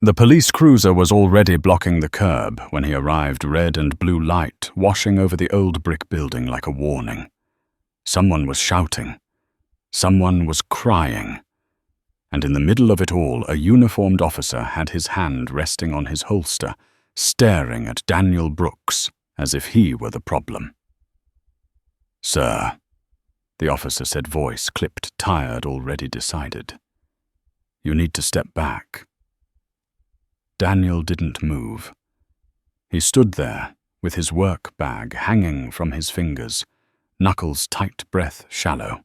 The police cruiser was already blocking the curb when he arrived, red and blue light washing over the old brick building like a warning. Someone was shouting. Someone was crying. And in the middle of it all, a uniformed officer had his hand resting on his holster, staring at Daniel Brooks as if he were the problem. "Sir," the officer said, voice clipped, tired, already decided. "You need to step back." Daniel didn't move. He stood there, with his work bag hanging from his fingers, knuckles tight, breath shallow.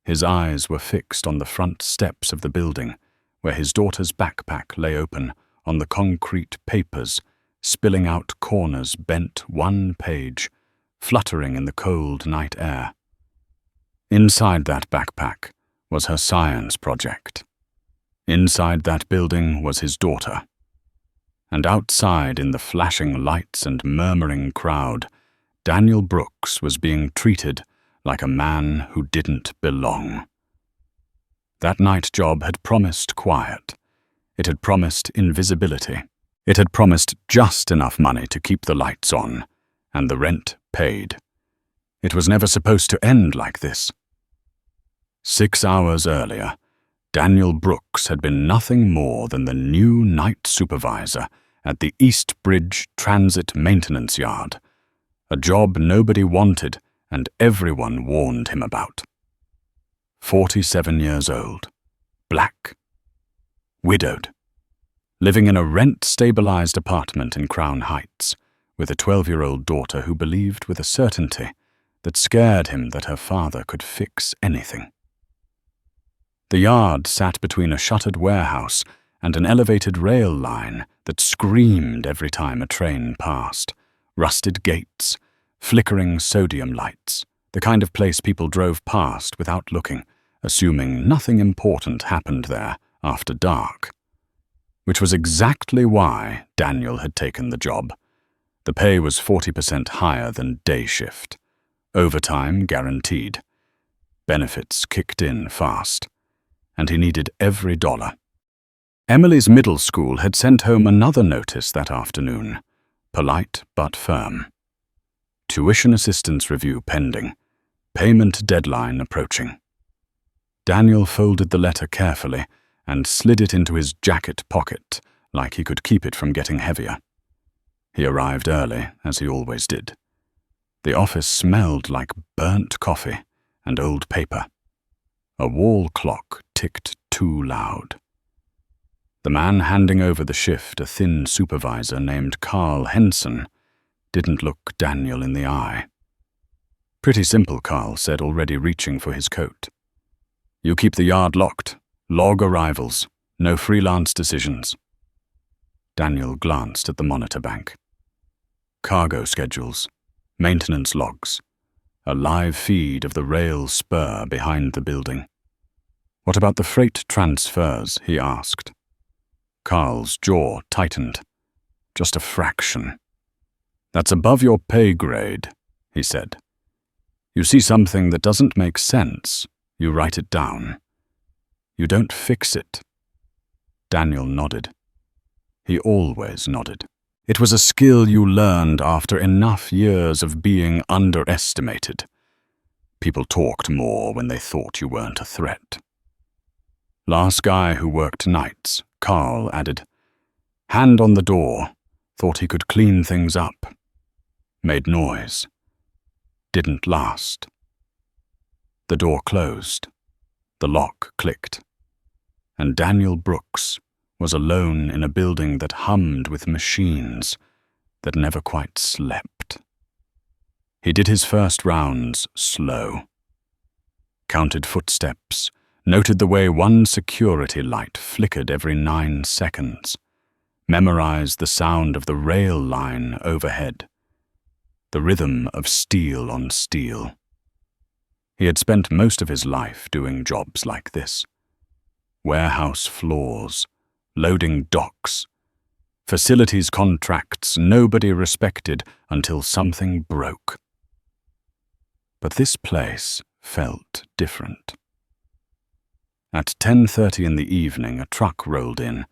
His eyes were fixed on the front steps of the building, where his daughter's backpack lay open on the concrete papers, spilling out corners bent one page, fluttering in the cold night air. Inside that backpack was her science project. Inside that building was his daughter. And outside, in the flashing lights and murmuring crowd, Daniel Brooks was being treated like a man who didn't belong. That night job had promised quiet. It had promised invisibility. It had promised just enough money to keep the lights on and the rent paid. It was never supposed to end like this. 6 hours earlier, Daniel Brooks had been nothing more than the new night supervisor at the East Bridge Transit Maintenance Yard, a job nobody wanted and everyone warned him about. 47 years old, black, widowed, living in a rent-stabilized apartment in Crown Heights, with a 12-year-old daughter who believed with a certainty that scared him that her father could fix anything. The yard sat between a shuttered warehouse and an elevated rail line that screamed every time a train passed, rusted gates, flickering sodium lights, the kind of place people drove past without looking, assuming nothing important happened there after dark. Which was exactly why Daniel had taken the job. The pay was 40% higher than day shift. Overtime guaranteed. Benefits kicked in fast. And he needed every dollar. Emily's middle school had sent home another notice that afternoon, polite but firm. Tuition assistance review pending. Payment deadline approaching. Daniel folded the letter carefully and slid it into his jacket pocket like he could keep it from getting heavier. He arrived early, as he always did. The office smelled like burnt coffee and old paper. A wall clock ticked too loud. The man handing over the shift, a thin supervisor named Carl Henson, didn't look Daniel in the eye. "Pretty simple," Carl said, already reaching for his coat. "You keep the yard locked, log arrivals, no freelance decisions." Daniel glanced at the monitor bank. Cargo schedules, maintenance logs, a live feed of the rail spur behind the building. "What about the freight transfers?" he asked. Carl's jaw tightened. "Just a fraction." "That's above your pay grade," he said. "You see something that doesn't make sense, you write it down. You don't fix it." Daniel nodded. He always nodded. It was a skill you learned after enough years of being underestimated. People talked more when they thought you weren't a threat. "Last guy who worked nights," Carl added. "Hand on the door, thought he could clean things up. Made noise. Didn't last." The door closed. The lock clicked. And Daniel Brooks was alone in a building that hummed with machines that never quite slept. He did his first rounds slow. Counted footsteps, noted the way one security light flickered every 9 seconds, memorized the sound of the rail line overhead, the rhythm of steel on steel. He had spent most of his life doing jobs like this. Warehouse floors, loading docks, facilities contracts nobody respected until something broke. But this place felt different. At 10:30 in the evening, a truck rolled in,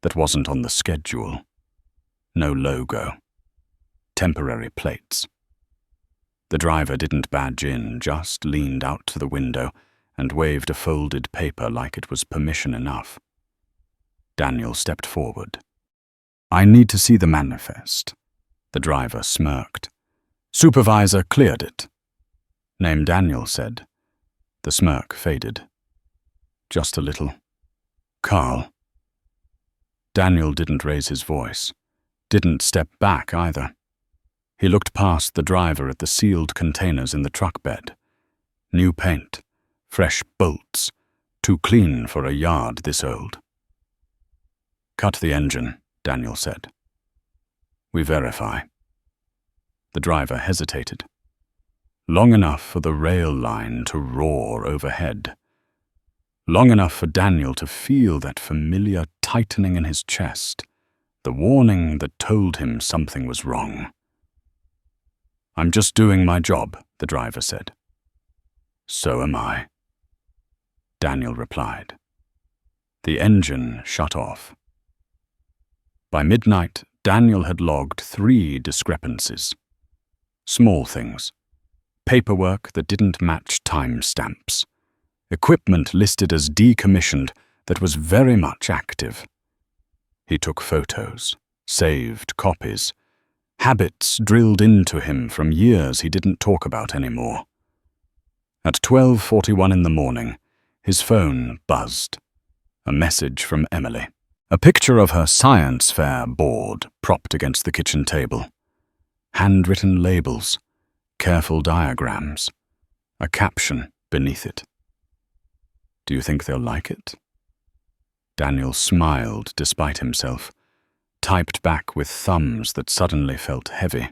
that wasn't on the schedule. No logo. Temporary plates. The driver didn't badge in, just leaned out to the window and waved a folded paper like it was permission enough. Daniel stepped forward. "I need to see the manifest." The driver smirked. "Supervisor cleared it." "Name Daniel," said. The smirk faded. Just a little. "Carl." Daniel didn't raise his voice, didn't step back either. He looked past the driver at the sealed containers in the truck bed. New paint, fresh bolts, too clean for a yard this old. "Cut the engine," Daniel said. "We verify." The driver hesitated. Long enough for the rail line to roar overhead. Long enough for Daniel to feel that familiar tightening in his chest, the warning that told him something was wrong. "I'm just doing my job," the driver said. "So am I," Daniel replied. The engine shut off. By midnight, Daniel had logged 3 discrepancies. Small things. Paperwork that didn't match timestamps. Equipment listed as decommissioned that was very much active. He took photos, saved copies. Habits drilled into him from years he didn't talk about anymore. At 12:41 in the morning, his phone buzzed. A message from Emily. A picture of her science fair board propped against the kitchen table. Handwritten labels, careful diagrams, a caption beneath it. "Do you think they'll like it?" Daniel smiled despite himself, typed back with thumbs that suddenly felt heavy.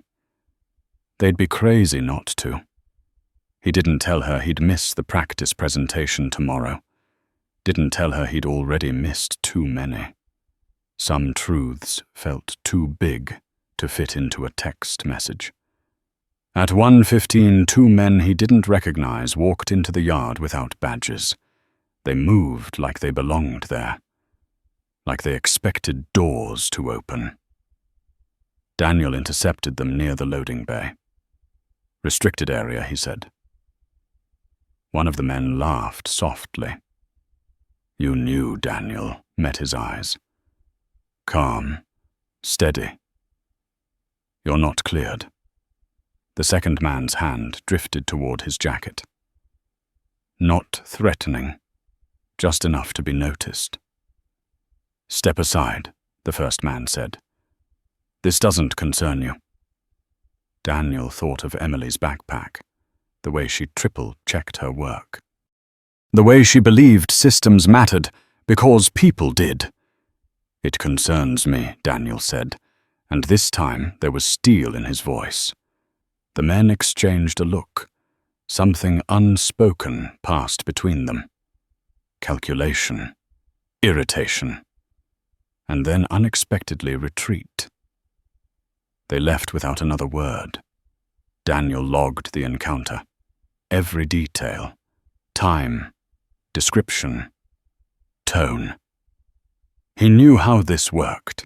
They'd be crazy not to. He didn't tell her he'd miss the practice presentation tomorrow. Didn't tell her he'd already missed too many. Some truths felt too big to fit into a text message. At 1:15, 2 men he didn't recognize walked into the yard without badges. They moved like they belonged there, like they expected doors to open. Daniel intercepted them near the loading bay. "Restricted area," he said. One of the men laughed softly. "You knew," Daniel met his eyes. Calm, steady. "You're not cleared." The second man's hand drifted toward his jacket. Not threatening, just enough to be noticed. "Step aside," the first man said. "This doesn't concern you." Daniel thought of Emily's backpack, the way she triple-checked her work. The way she believed systems mattered because people did. "It concerns me," Daniel said, and this time there was steel in his voice. The men exchanged a look. Something unspoken passed between them. Calculation, irritation, and then unexpectedly retreat. They left without another word. Daniel logged the encounter. Every detail, time, description, tone. He knew how this worked.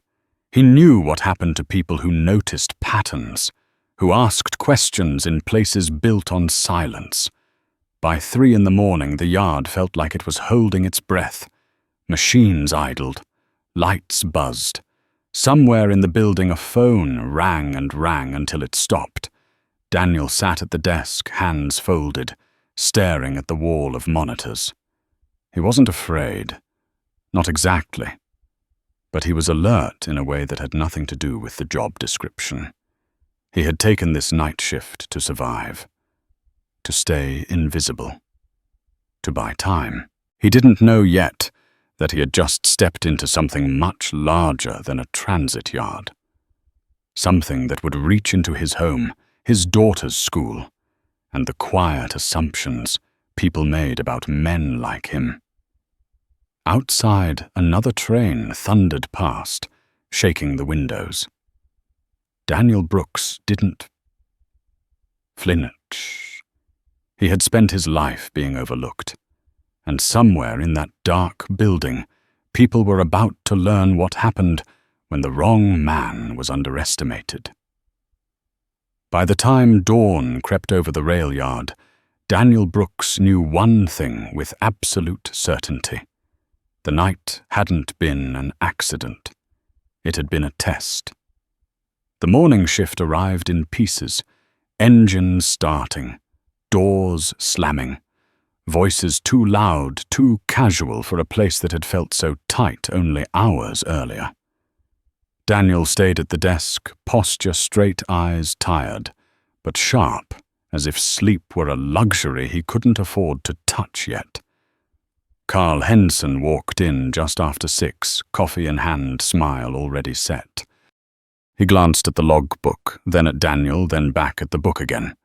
He knew what happened to people who noticed patterns, who asked questions in places built on silence. By 3 in the morning, the yard felt like it was holding its breath. Machines idled. Lights buzzed. Somewhere in the building a phone rang and rang until it stopped. Daniel sat at the desk, hands folded, staring at the wall of monitors. He wasn't afraid. Not exactly. But he was alert in a way that had nothing to do with the job description. He had taken this night shift to survive, to stay invisible, to buy time. He didn't know yet that he had just stepped into something much larger than a transit yard. Something that would reach into his home, his daughter's school, and the quiet assumptions people made about men like him. Outside, another train thundered past, shaking the windows. Daniel Brooks didn't flinch. He had spent his life being overlooked, and somewhere in that dark building, People were about to learn what happened when the wrong man was underestimated. By the time dawn crept over the rail yard, Daniel Brooks knew one thing with absolute certainty. The night hadn't been an accident. It had been a test. The morning shift arrived in pieces, engines starting, doors slamming, voices too loud, too casual for a place that had felt so tight only hours earlier. Daniel stayed at the desk, posture straight, eyes tired, but sharp, as if sleep were a luxury he couldn't afford to touch yet. Carl Henson walked in just after 6, coffee in hand, smile already set. He glanced at the logbook, then at Daniel, then back at the book again.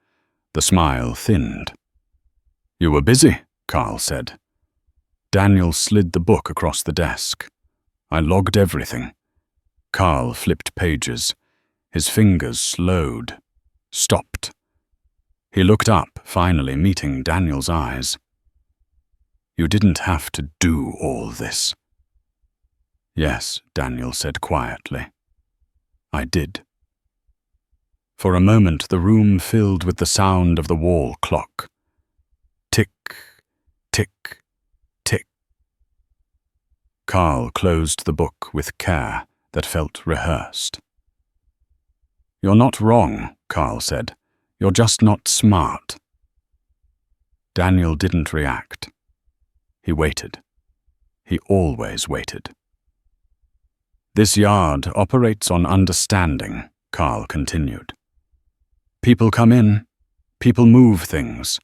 The smile thinned. "You were busy," Carl said. Daniel slid the book across the desk. "I logged everything." Carl flipped pages. His fingers slowed, stopped. He looked up, finally meeting Daniel's eyes. "You didn't have to do all this." "Yes," Daniel said quietly. "I did." For a moment the room filled with the sound of the wall clock. Tick, tick, tick. Carl closed the book with care that felt rehearsed. "You're not wrong," Carl said. "You're just not smart." Daniel didn't react. He waited. He always waited. "This yard operates on understanding," Carl continued. "People come in, people move things.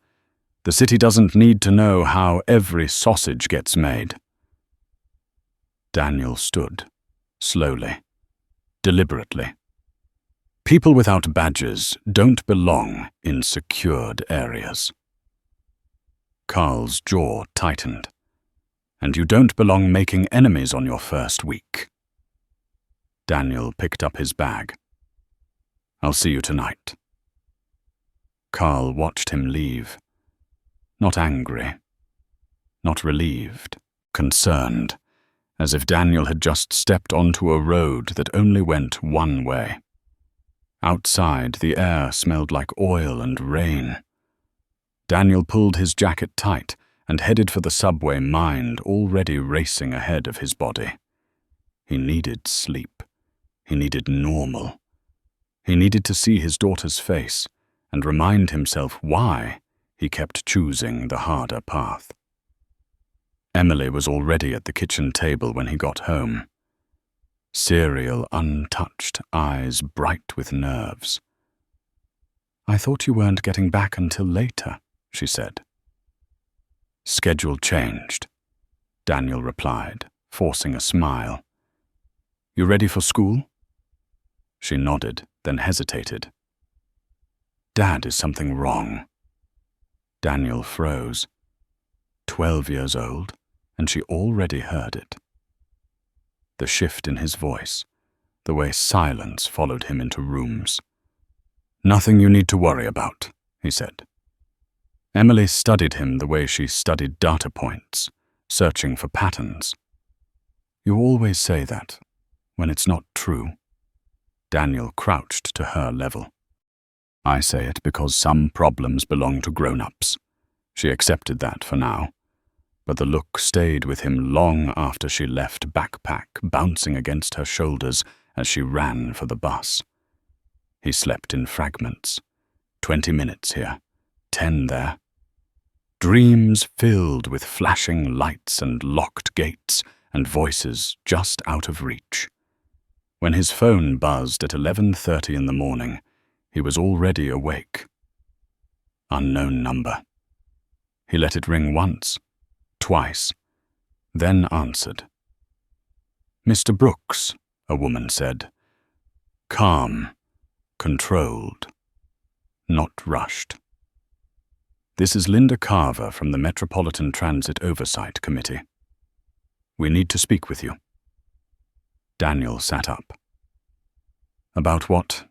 The city doesn't need to know how every sausage gets made." Daniel stood, slowly, deliberately. People without badges don't belong in secured areas. Carl's jaw tightened. "And you don't belong making enemies on your first week." Daniel picked up his bag. "I'll see you tonight." Carl watched him leave. Not angry, not relieved, concerned, as if Daniel had just stepped onto a road that only went one way. Outside, the air smelled like oil and rain. Daniel pulled his jacket tight and headed for the subway, mind already racing ahead of his body. He needed sleep. He needed normal. He needed to see his daughter's face and remind himself why he kept choosing the harder path. Emily was already at the kitchen table when he got home. Cereal untouched, eyes bright with nerves. "I thought you weren't getting back until later," she said. "Schedule changed," Daniel replied, forcing a smile. "You ready for school?" She nodded, then hesitated. "Dad, is something wrong?" Daniel froze. 12 years old, and she already heard it. The shift in his voice, the way silence followed him into rooms. "Nothing you need to worry about," he said. Emily studied him the way she studied data points, searching for patterns. "You always say that, when it's not true." Daniel crouched to her level. "I say it because some problems belong to grown-ups." She accepted that for now, but the look stayed with him long after she left, backpack bouncing against her shoulders as she ran for the bus. He slept in fragments. 20 minutes here, 10 there. Dreams filled with flashing lights and locked gates and voices just out of reach. When his phone buzzed at 11:30 in the morning, he was already awake. Unknown number. He let it ring once, twice, then answered. "Mr. Brooks," a woman said. Calm, controlled, not rushed. "This is Linda Carver from the Metropolitan Transit Oversight Committee. We need to speak with you." Daniel sat up. "About what?"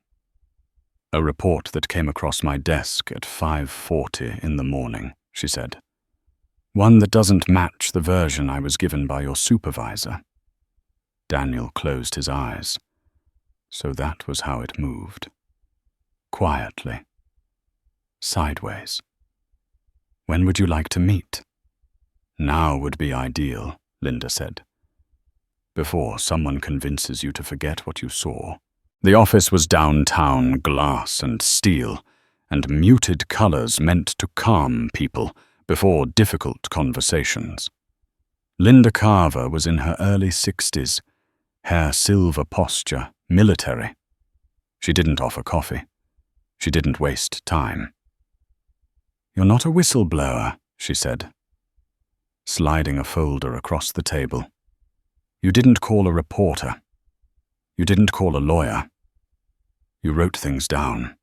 "A report that came across my desk at 5:40 in the morning," she said. One that doesn't match the version I was given by your supervisor. Daniel closed his eyes. So that was how it moved. Quietly. Sideways. When would you like to meet? Now would be ideal, Linda said. Before someone convinces you to forget what you saw. The office was downtown, glass and steel, and muted colors meant to calm people before difficult conversations. Linda Carver was in her early 60s, hair silver posture, military. She didn't offer coffee. She didn't waste time. "You're not a whistleblower," she said, sliding a folder across the table. "You didn't call a reporter. You didn't call a lawyer. You wrote things down."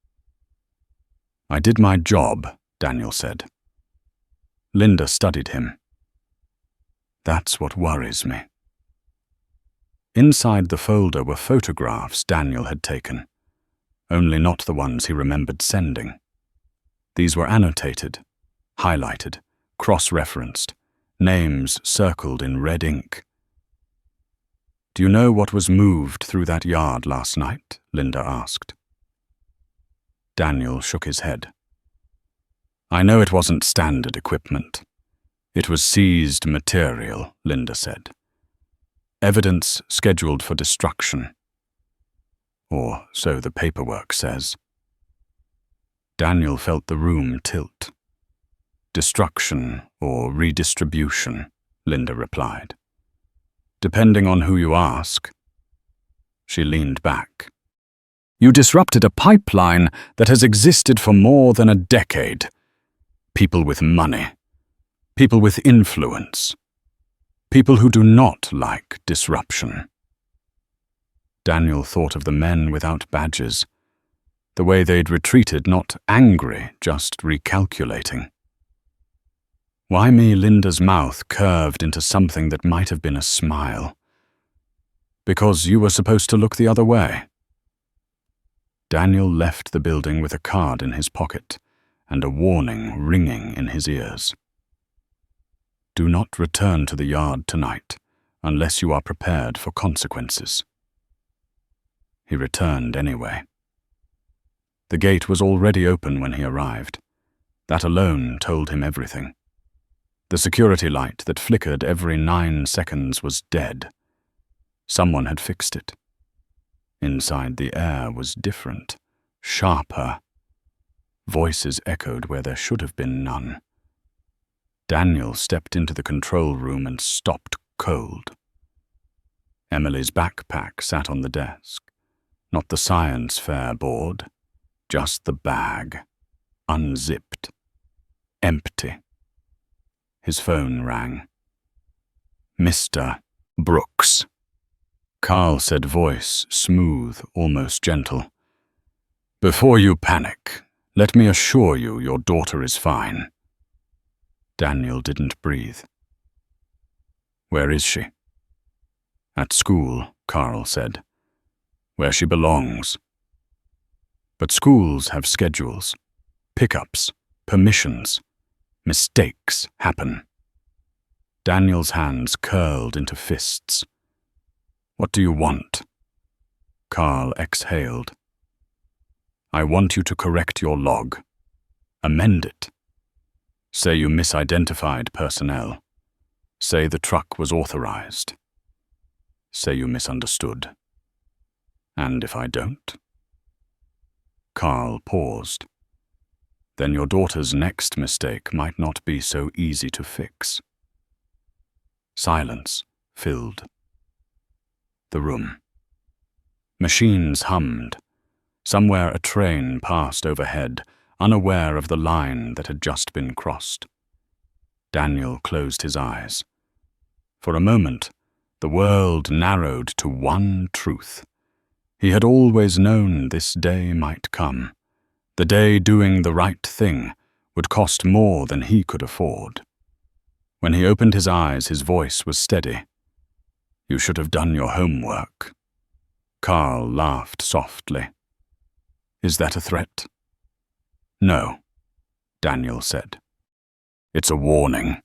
"I did my job," Daniel said. Linda studied him. "That's what worries me." Inside the folder were photographs Daniel had taken, only not the ones he remembered sending. These were annotated, highlighted, cross-referenced, names circled in red ink. "Do you know what was moved through that yard last night?" Linda asked. Daniel shook his head. "I know it wasn't standard equipment. It was seized material," Linda said. "Evidence scheduled for destruction. Or so the paperwork says." Daniel felt the room tilt. "Destruction or redistribution," Linda replied. "Depending on who you ask." She leaned back. "You disrupted a pipeline that has existed for more than a decade. People with money. People with influence. People who do not like disruption." Daniel thought of the men without badges, the way they'd retreated, not angry, just recalculating. Why me? Linda's mouth curved into something that might have been a smile. "Because you were supposed to look the other way." Daniel left the building with a card in his pocket and a warning ringing in his ears. "Do not return to the yard tonight unless you are prepared for consequences." He returned anyway. The gate was already open when he arrived. That alone told him everything. The security light that flickered every 9 seconds was dead. Someone had fixed it. Inside, the air was different, sharper. Voices echoed where there should have been none. Daniel stepped into the control room and stopped cold. Emily's backpack sat on the desk. Not the science fair board, just the bag, unzipped, empty. His phone rang. "Mr. Brooks." Carl said, voice smooth, almost gentle. "Before you panic, let me assure you your daughter is fine." Daniel didn't breathe. "Where is she?" "At school," Carl said. "Where she belongs." But schools have schedules, pickups, permissions. Mistakes happen. Daniel's hands curled into fists. "What do you want?" Carl exhaled. "I want you to correct your log. Amend it. Say you misidentified personnel. Say the truck was authorized. Say you misunderstood. And if I don't?" Carl paused. "Then your daughter's next mistake might not be so easy to fix." Silence filled the room. Machines hummed. Somewhere a train passed overhead, unaware of the line that had just been crossed. Daniel closed his eyes. For a moment, the world narrowed to one truth. He had always known this day might come. The day doing the right thing would cost more than he could afford. When he opened his eyes, his voice was steady. "You should have done your homework." Carl laughed softly. "Is that a threat?" "No," Daniel said. "It's a warning.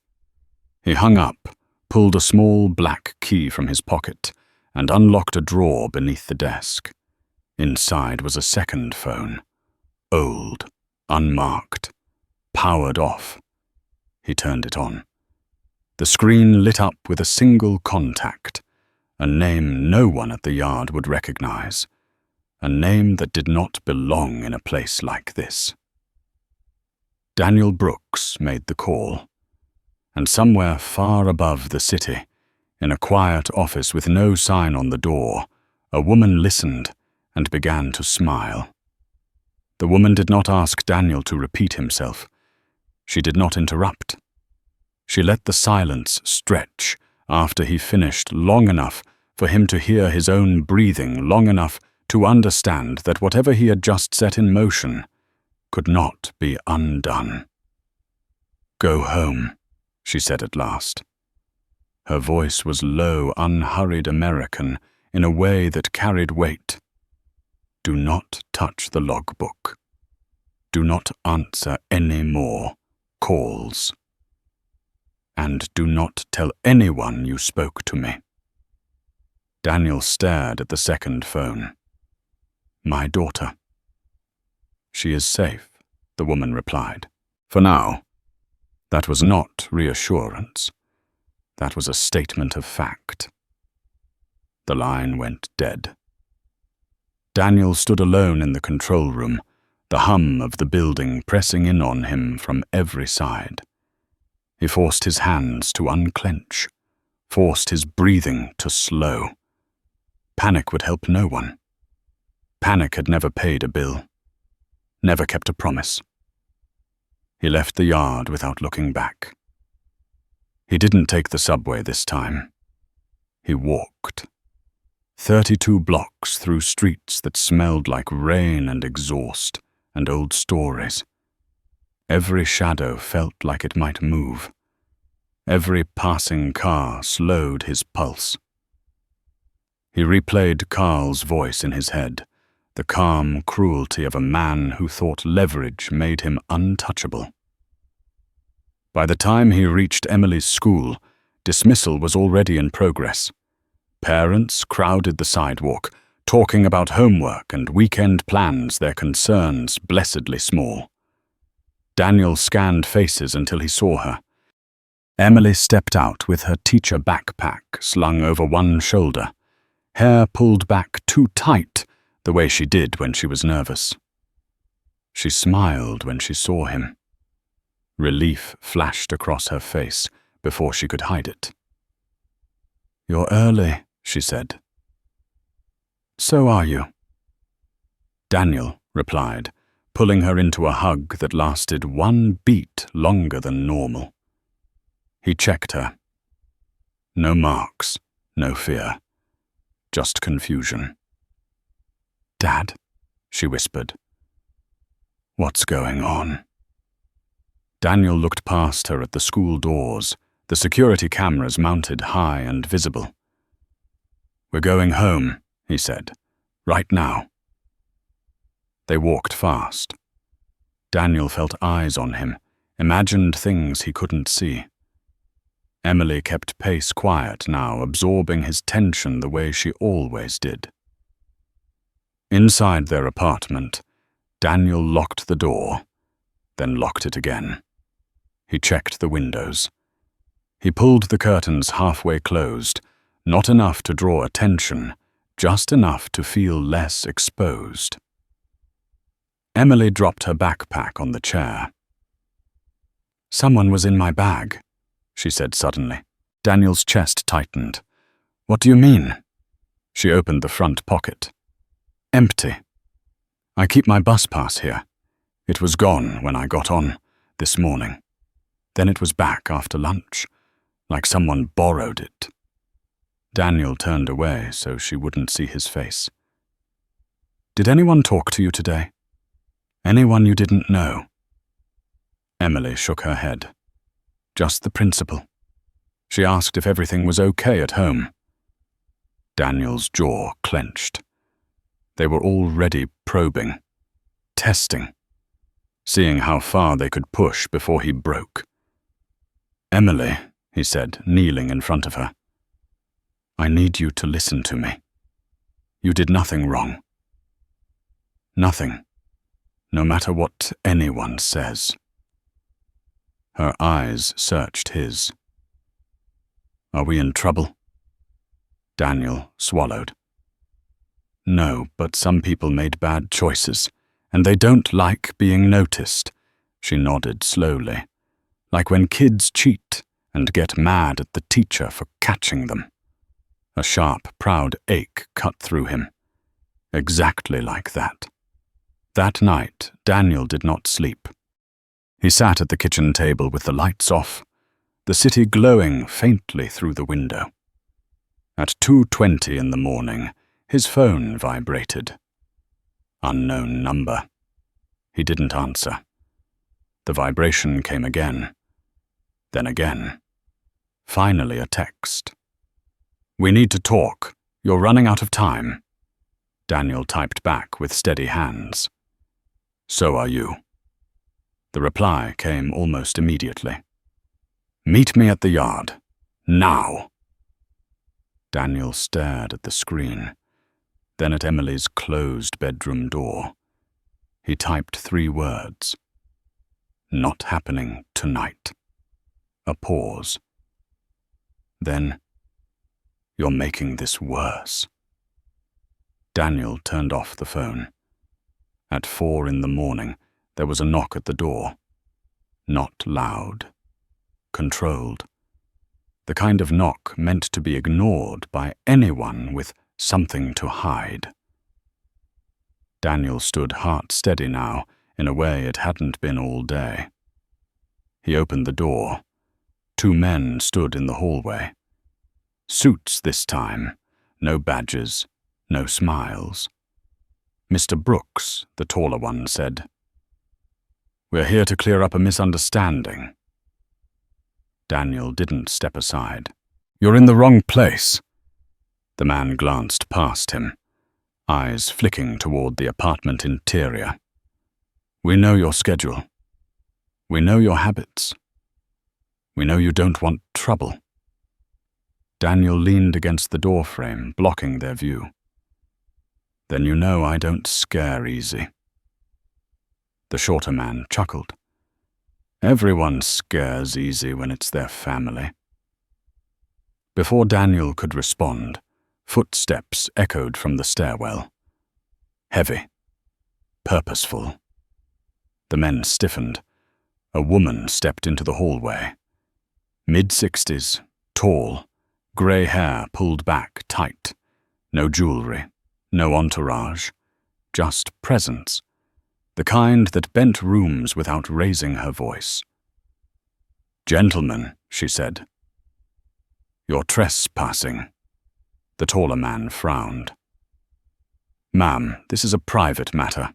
He hung up, pulled a small black key from his pocket, and unlocked a drawer beneath the desk. Inside was a second phone. Old, unmarked, powered off. He turned it on. The screen lit up with a single contact, a name no one at the yard would recognize, a name that did not belong in a place like this. Daniel Brooks made the call, and somewhere far above the city, in a quiet office with no sign on the door, a woman listened and began to smile. The woman did not ask Daniel to repeat himself. She did not interrupt. She let the silence stretch after he finished long enough for him to hear his own breathing, long enough to understand that whatever he had just set in motion could not be undone. "Go home," she said at last. Her voice was low, unhurried American in a way that carried weight. "Do not touch the logbook. Do not answer any more calls. And do not tell anyone you spoke to me." Daniel stared at the second phone. "My daughter." "She is safe," the woman replied. "For now." That was not reassurance. That was a statement of fact. The line went dead. Daniel stood alone in the control room, the hum of the building pressing in on him from every side. He forced his hands to unclench, forced his breathing to slow. Panic would help no one. Panic had never paid a bill, never kept a promise. He left the yard without looking back. He didn't take the subway this time. He walked. 32 blocks through streets that smelled like rain and exhaust and old stories. Every shadow felt like it might move. Every passing car slowed his pulse. He replayed Carl's voice in his head, the calm cruelty of a man who thought leverage made him untouchable. By the time he reached Emily's school, dismissal was already in progress. Parents crowded the sidewalk, talking about homework and weekend plans, their concerns blessedly small. Daniel scanned faces until he saw her. Emily stepped out with her teacher backpack slung over one shoulder, hair pulled back too tight, the way she did when she was nervous. She smiled when she saw him. Relief flashed across her face before she could hide it. "You're early," she said. "So are you." Daniel replied, pulling her into a hug that lasted one beat longer than normal. He checked her. No marks, no fear, just confusion. "Dad," she whispered. "What's going on?" Daniel looked past her at the school doors, the security cameras mounted high and visible. "We're going home," he said. "Right now." They walked fast. Daniel felt eyes on him, imagined things he couldn't see. Emily kept pace quiet now, absorbing his tension the way she always did. Inside their apartment, Daniel locked the door, then locked it again. He checked the windows. He pulled the curtains halfway closed, not enough to draw attention, just enough to feel less exposed. Emily dropped her backpack on the chair. "Someone was in my bag," she said suddenly. Daniel's chest tightened. "What do you mean?" She opened the front pocket. "Empty. I keep my bus pass here. It was gone when I got on this morning. Then it was back after lunch, like someone borrowed it." Daniel turned away so she wouldn't see his face. "Did anyone talk to you today? Anyone you didn't know?" Emily shook her head. "Just the principal. She asked if everything was okay at home." Daniel's jaw clenched. They were already probing, testing, seeing how far they could push before he broke. "Emily," he said, kneeling in front of her. I need you to listen to me. You did nothing wrong. Nothing, no matter what anyone says. Her eyes searched his. Are we in trouble? Daniel swallowed. No, but some people made bad choices, and they don't like being noticed. She nodded slowly, like when kids cheat and get mad at the teacher for catching them. A sharp, proud ache cut through him. Exactly like that. That night, Daniel did not sleep. He sat at the kitchen table with the lights off, the city glowing faintly through the window. At 2:20 in the morning, his phone vibrated. Unknown number. He didn't answer. The vibration came again. Then again. Finally a text. We need to talk. You're running out of time. Daniel typed back with steady hands. So are you. The reply came almost immediately. Meet me at the yard. Now. Daniel stared at the screen, then at Emily's closed bedroom door. He typed 3 words. Not happening tonight. A pause. Then, you're making this worse. Daniel turned off the phone. At 4 in the morning, there was a knock at the door. Not loud. Controlled. The kind of knock meant to be ignored by anyone with something to hide. Daniel stood heart-steady now, in a way it hadn't been all day. He opened the door. 2 men stood in the hallway. Suits this time, no badges, no smiles. Mr. Brooks, the taller one, said, We're here to clear up a misunderstanding. Daniel didn't step aside. You're in the wrong place. The man glanced past him, eyes flicking toward the apartment interior. We know your schedule. We know your habits. We know you don't want trouble. Daniel leaned against the doorframe, blocking their view. Then you know I don't scare easy. The shorter man chuckled. Everyone scares easy when it's their family. Before Daniel could respond, footsteps echoed from the stairwell. Heavy. Purposeful. The men stiffened. A woman stepped into the hallway. Mid-60s, tall, grey hair pulled back tight. No jewelry, no entourage, just presence. The kind that bent rooms without raising her voice. Gentlemen, she said. You're trespassing. The taller man frowned. Ma'am, this is a private matter.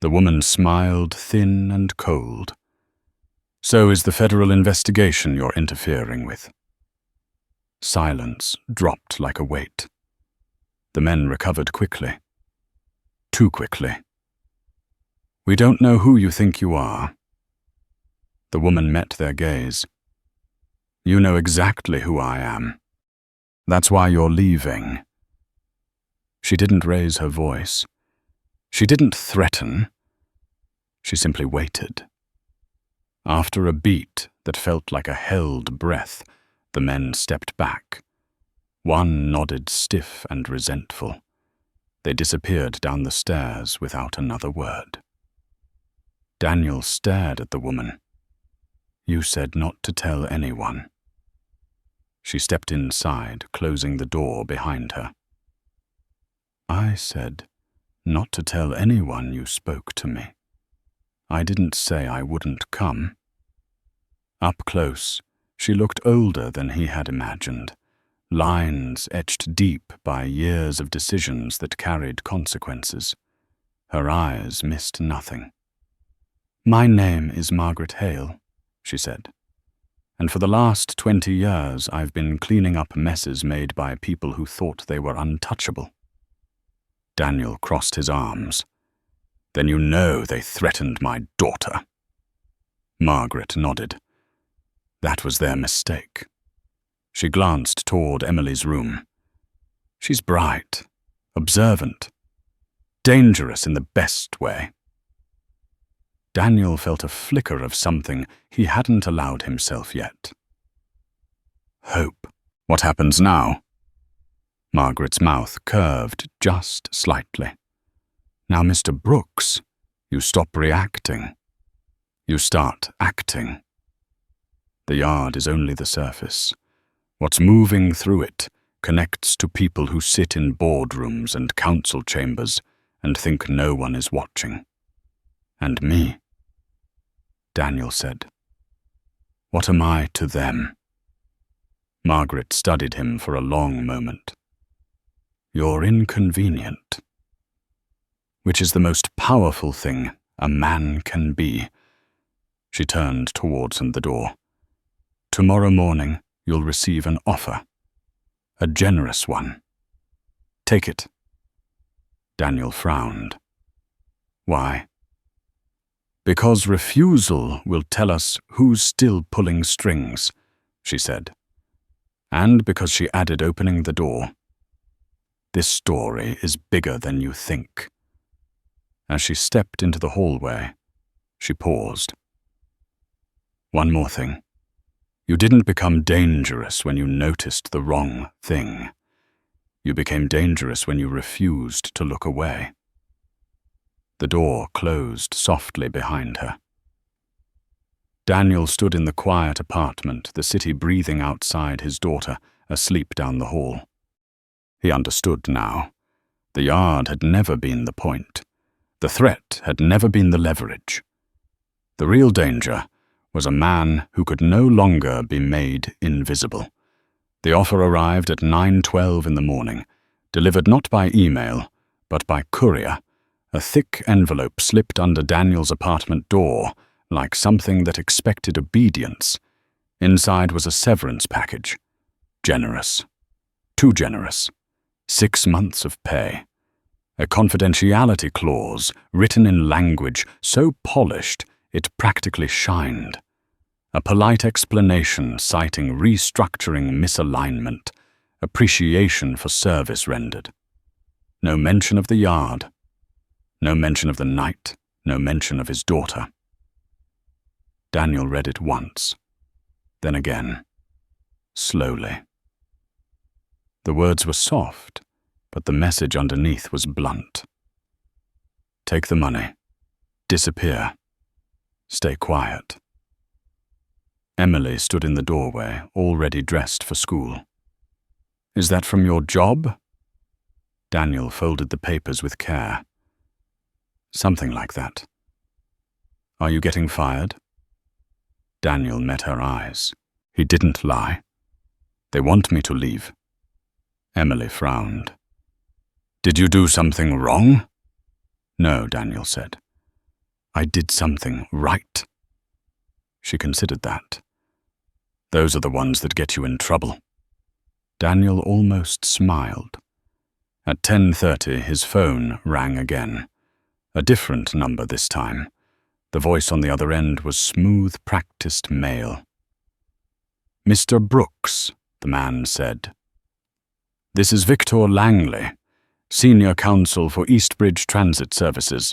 The woman smiled, thin and cold. So is the federal investigation you're interfering with. Silence dropped like a weight. The men recovered quickly. Too quickly. We don't know who you think you are. The woman met their gaze. You know exactly who I am. That's why you're leaving. She didn't raise her voice. She didn't threaten. She simply waited. After a beat that felt like a held breath, the men stepped back. One nodded stiff and resentful. They disappeared down the stairs without another word. Daniel stared at the woman. You said not to tell anyone. She stepped inside, closing the door behind her. I said not to tell anyone you spoke to me. I didn't say I wouldn't come. Up close, she looked older than he had imagined, lines etched deep by years of decisions that carried consequences. Her eyes missed nothing. My name is Margaret Hale, she said, and for the last 20 years I've been cleaning up messes made by people who thought they were untouchable. Daniel crossed his arms. Then you know they threatened my daughter. Margaret nodded. That was their mistake. She glanced toward Emily's room. She's bright, observant, dangerous in the best way. Daniel felt a flicker of something he hadn't allowed himself yet. Hope. What happens now? Margaret's mouth curved just slightly. Now, Mr. Brooks, you stop reacting. You start acting. The yard is only the surface. What's moving through it connects to people who sit in boardrooms and council chambers and think no one is watching. And me. Daniel said. What am I to them? Margaret studied him for a long moment. You're inconvenient. Which is the most powerful thing a man can be. She turned towards the door. Tomorrow morning, you'll receive an offer. A generous one. Take it. Daniel frowned. Why? Because refusal will tell us who's still pulling strings, she said. And because she added, opening the door, this story is bigger than you think. As she stepped into the hallway, she paused. One more thing. You didn't become dangerous when you noticed the wrong thing. You became dangerous when you refused to look away. The door closed softly behind her. Daniel stood in the quiet apartment, the city breathing outside his daughter, asleep down the hall. He understood now. The yard had never been the point. The threat had never been the leverage. The real danger was a man who could no longer be made invisible. The offer arrived at 9:12 in the morning, delivered not by email, but by courier. A thick envelope slipped under Daniel's apartment door, like something that expected obedience. Inside was a severance package. Generous. Too generous. 6 months of pay. A confidentiality clause written in language so polished it practically shined. A polite explanation citing restructuring misalignment, appreciation for service rendered. No mention of the yard. No mention of the night. No mention of his daughter. Daniel read it once, then again, slowly. The words were soft, but the message underneath was blunt. Take the money. Disappear. Stay quiet. Emily stood in the doorway, already dressed for school. Is that from your job? Daniel folded the papers with care. Something like that. Are you getting fired? Daniel met her eyes. He didn't lie. They want me to leave. Emily frowned. Did you do something wrong? No, Daniel said. I did something right. She considered that. Those are the ones that get you in trouble. Daniel almost smiled. At 10:30, his phone rang again. A different number this time. The voice on the other end was smooth, practiced male. Mr. Brooks, the man said. This is Victor Langley, Senior Counsel for Eastbridge Transit Services.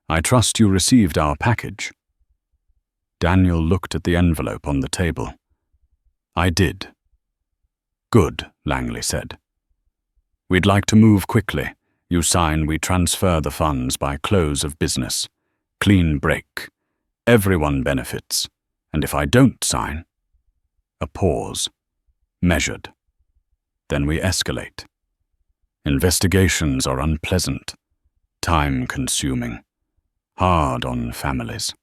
I trust you received our package. Daniel looked at the envelope on the table. I did. Good, Langley said. We'd like to move quickly. You sign, we transfer the funds by close of business. Clean break. Everyone benefits. And if I don't sign? A pause. Measured. Then we escalate. Investigations are unpleasant, time-consuming, hard on families.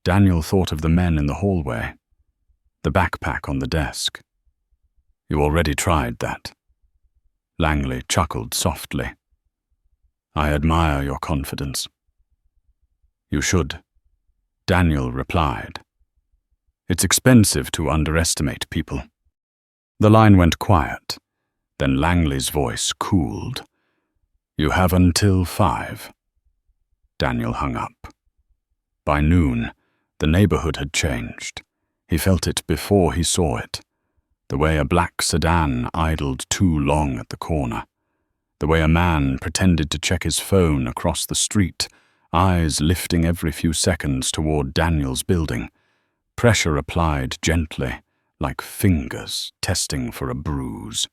Daniel thought of the men in the hallway, the backpack on the desk. You already tried that. Langley chuckled softly. I admire your confidence. You should, Daniel replied. It's expensive to underestimate people. The line went quiet. Then Langley's voice cooled. You have until 5. Daniel hung up. By noon, the neighborhood had changed. He felt it before he saw it. The way a black sedan idled too long at the corner. The way a man pretended to check his phone across the street, eyes lifting every few seconds toward Daniel's building. Pressure applied gently, like fingers testing for a bruise.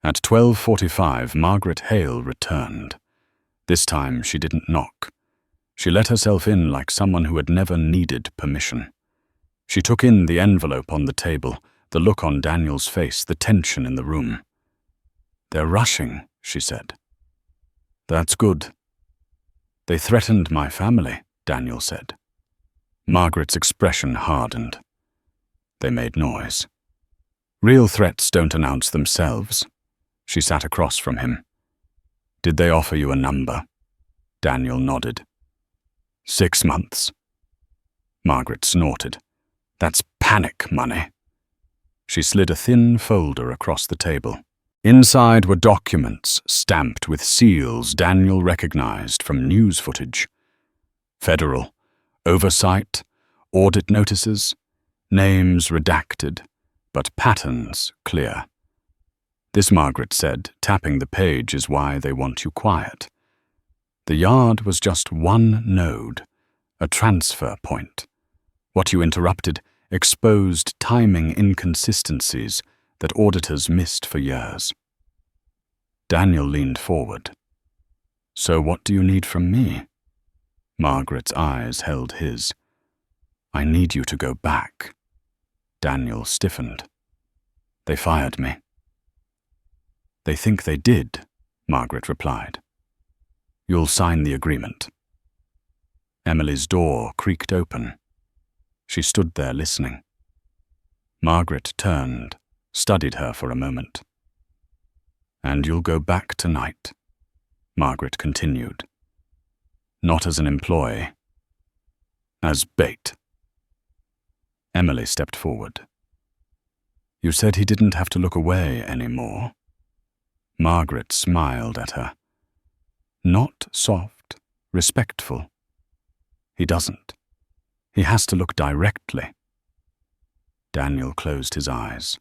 At 12:45, Margaret Hale returned. This time she didn't knock. She let herself in like someone who had never needed permission. She took in the envelope on the table, the look on Daniel's face, the tension in the room. "They're rushing," she said. "That's good." "They threatened my family," Daniel said. Margaret's expression hardened. They made noise. "Real threats don't announce themselves." She sat across from him. "Did they offer you a number?" Daniel nodded. 6 months. Margaret snorted. "That's panic money." She slid a thin folder across the table. Inside were documents stamped with seals Daniel recognized from news footage. Federal, oversight, audit notices, names redacted, but patterns clear. "This," Margaret said, tapping the page, "is why they want you quiet." The yard was just one node, a transfer point. What you interrupted exposed timing inconsistencies that auditors missed for years. Daniel leaned forward. "So what do you need from me?" Margaret's eyes held his. "I need you to go back." Daniel stiffened. "They fired me." "They think they did," Margaret replied. "You'll sign the agreement." Emily's door creaked open. She stood there listening. Margaret turned, studied her for a moment. "And you'll go back tonight," Margaret continued. "Not as an employee, as bait." Emily stepped forward. "You said he didn't have to look away anymore." Margaret smiled at her. "Not soft, respectful. He doesn't. He has to look directly." Daniel closed his eyes.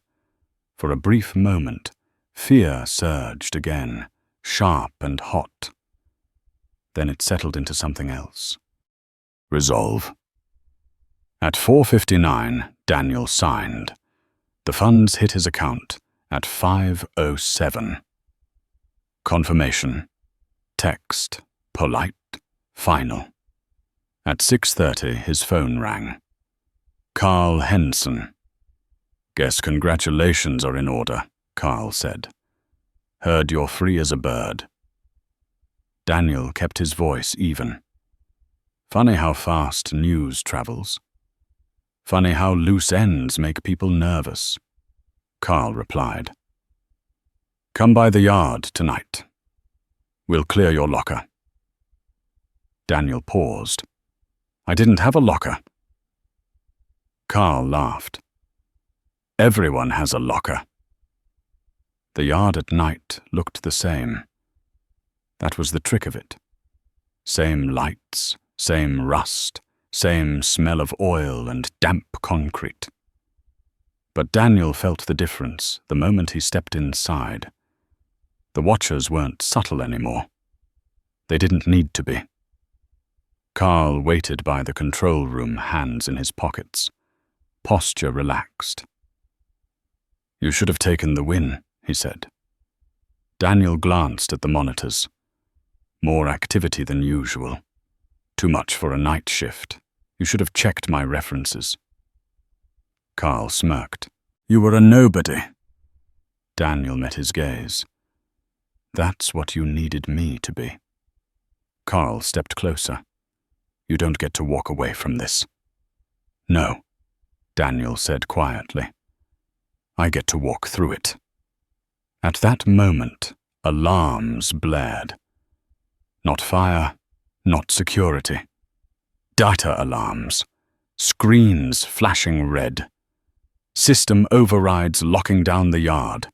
For a brief moment, fear surged again, sharp and hot. Then it settled into something else. Resolve. At 4:59, Daniel signed. The funds hit his account at 5:07. Confirmation. Text. Polite. Final. At 6:30, his phone rang. Carl Henson. "Guess congratulations are in order," Carl said. "Heard you're free as a bird." Daniel kept his voice even. "Funny how fast news travels. Funny how loose ends make people nervous." Carl replied. "Come by the yard tonight. We'll clear your locker." Daniel paused. "I didn't have a locker." Carl laughed. "Everyone has a locker." The yard at night looked the same. That was the trick of it. Same lights, same rust, same smell of oil and damp concrete. But Daniel felt the difference the moment he stepped inside. The watchers weren't subtle anymore. They didn't need to be. Carl waited by the control room, hands in his pockets. Posture relaxed. "You should have taken the win," he said. Daniel glanced at the monitors. "More activity than usual. Too much for a night shift. You should have checked my references." Carl smirked. "You were a nobody." Daniel met his gaze. "That's what you needed me to be." Carl stepped closer. "You don't get to walk away from this." "No," Daniel said quietly. "I get to walk through it." At that moment, alarms blared. Not fire, not security. Data alarms. Screens flashing red. System overrides locking down the yard.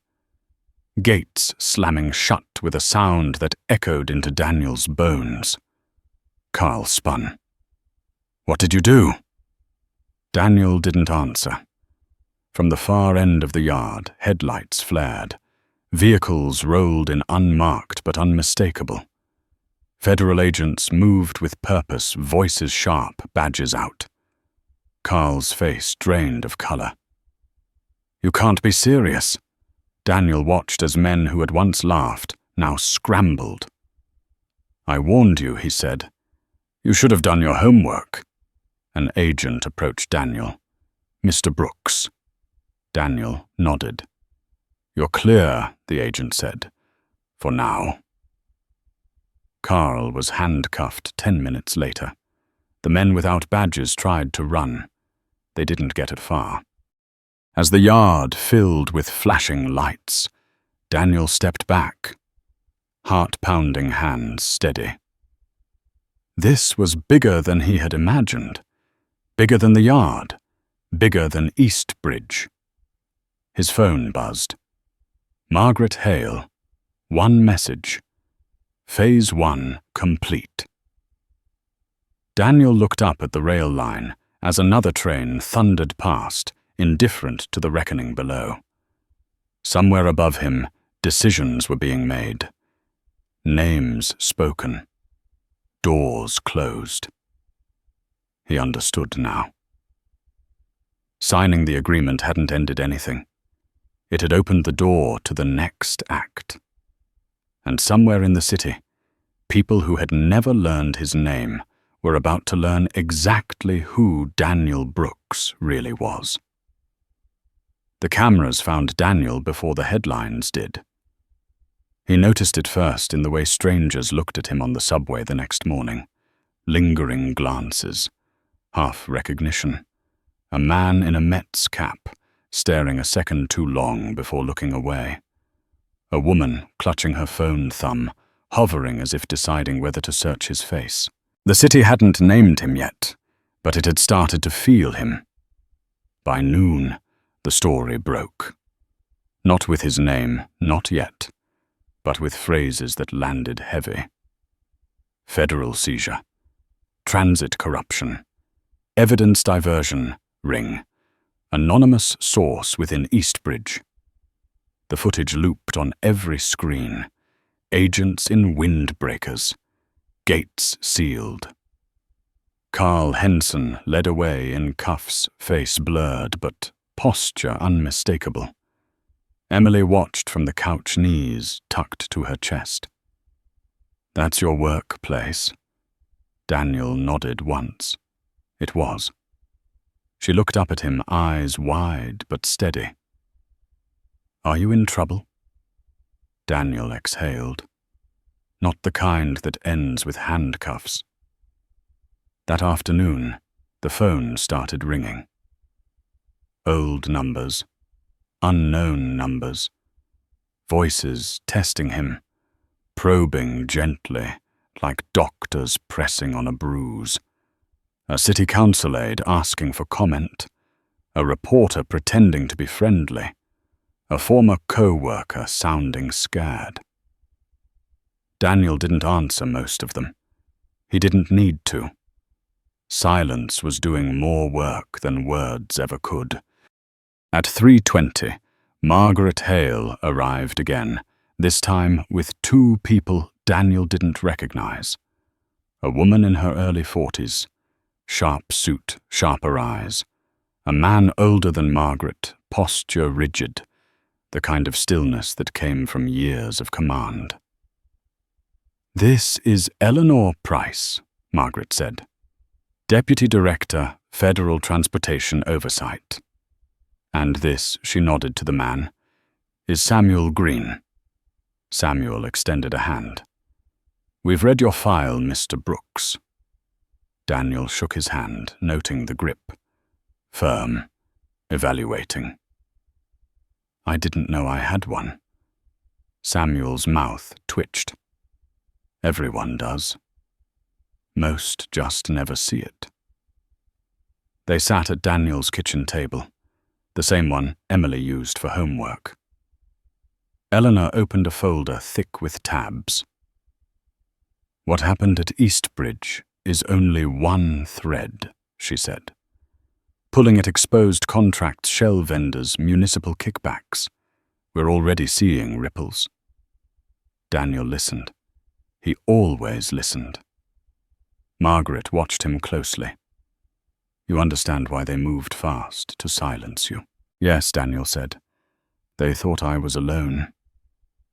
Gates slamming shut with a sound that echoed into Daniel's bones. Carl spun. "What did you do?" Daniel didn't answer. From the far end of the yard, headlights flared. Vehicles rolled in unmarked but unmistakable. Federal agents moved with purpose, voices sharp, badges out. Carl's face drained of color. "You can't be serious." Daniel watched as men who had once laughed now scrambled. "I warned you," he said. "You should have done your homework." An agent approached Daniel. "Mr. Brooks." Daniel nodded. "You're clear," the agent said. "For now." Carl was handcuffed 10 minutes later. The men without badges tried to run. They didn't get it far. As the yard filled with flashing lights, Daniel stepped back, heart-pounding hands steady. This was bigger than he had imagined. Bigger than the yard. Bigger than Eastbridge. His phone buzzed. Margaret Hale. One message. Phase 1 complete. Daniel looked up at the rail line as another train thundered past, indifferent to the reckoning below. Somewhere above him, decisions were being made. Names spoken. Doors closed. He understood now. Signing the agreement hadn't ended anything. It had opened the door to the next act. And somewhere in the city, people who had never learned his name were about to learn exactly who Daniel Brooks really was. The cameras found Daniel before the headlines did. He noticed it first in the way strangers looked at him on the subway the next morning. Lingering glances, half recognition. A man in a Mets cap, staring a second too long before looking away. A woman clutching her phone thumb, hovering as if deciding whether to search his face. The city hadn't named him yet, but it had started to feel him. By noon, the story broke. Not with his name, not yet, but with phrases that landed heavy. Federal seizure. Transit corruption. Evidence diversion, ring. Anonymous source within Eastbridge. The footage looped on every screen. Agents in windbreakers. Gates sealed. Carl Henson led away in cuffs, face blurred, but posture unmistakable. Emily watched from the couch knees tucked to her chest. "That's your workplace." Daniel nodded once. It was. She looked up at him, eyes wide but steady. "Are you in trouble?" Daniel exhaled. Not the kind that ends with handcuffs. That afternoon, the phone started ringing. Old numbers. Unknown numbers. Voices testing him, probing gently, like doctors pressing on a bruise. A city council aide asking for comment. A reporter pretending to be friendly. A former co-worker sounding scared. Daniel didn't answer most of them. He didn't need to. Silence was doing more work than words ever could. At 3:20, Margaret Hale arrived again, this time with two people Daniel didn't recognize. A woman in her early 40s, sharp suit, sharper eyes. A man older than Margaret, posture rigid, the kind of stillness that came from years of command. "This is Eleanor Price," Margaret said. "Deputy Director, Federal Transportation Oversight. And this," she nodded to the man, "is Samuel Green." Samuel extended a hand. "We've read your file, Mr. Brooks." Daniel shook his hand, noting the grip. Firm, evaluating. "I didn't know I had one." Samuel's mouth twitched. "Everyone does. Most just never see it." They sat at Daniel's kitchen table, the same one Emily used for homework. Eleanor opened a folder thick with tabs. "What happened at Eastbridge is only one thread," she said. pulling at exposed contract shell vendors' municipal kickbacks. We're already seeing ripples. Daniel listened. He always listened. Margaret watched him closely. You understand why they moved fast to silence you? Yes, Daniel said. They thought I was alone.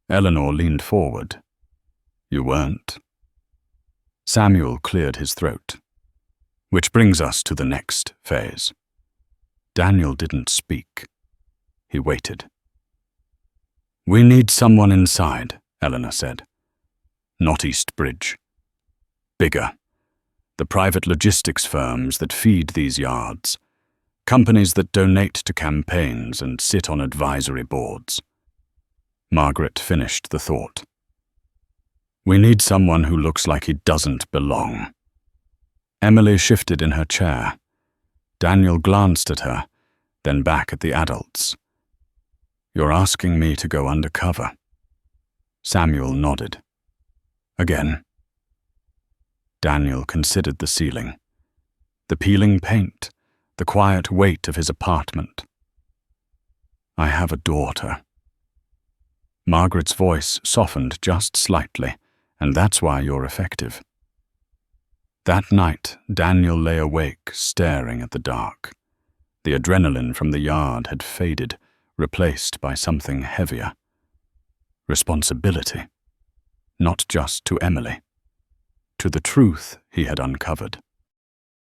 Eleanor leaned forward. You weren't. Samuel cleared his throat. Which brings us to the next phase. Daniel didn't speak. He waited. We need someone inside, Eleanor said. Not East Bridge. Bigger. The private logistics firms that feed these yards. Companies that donate to campaigns and sit on advisory boards. Margaret finished the thought. We need someone who looks like he doesn't belong. Emily shifted in her chair. Daniel glanced at her, then back at the adults. You're asking me to go undercover. Samuel nodded. Again. Daniel considered the ceiling. The peeling paint, the quiet weight of his apartment. I have a daughter. Margaret's voice softened just slightly, and that's why you're effective. That night, Daniel lay awake, staring at the dark. The adrenaline from the yard had faded, replaced by something heavier. Responsibility. Not just to Emily. To the truth he had uncovered.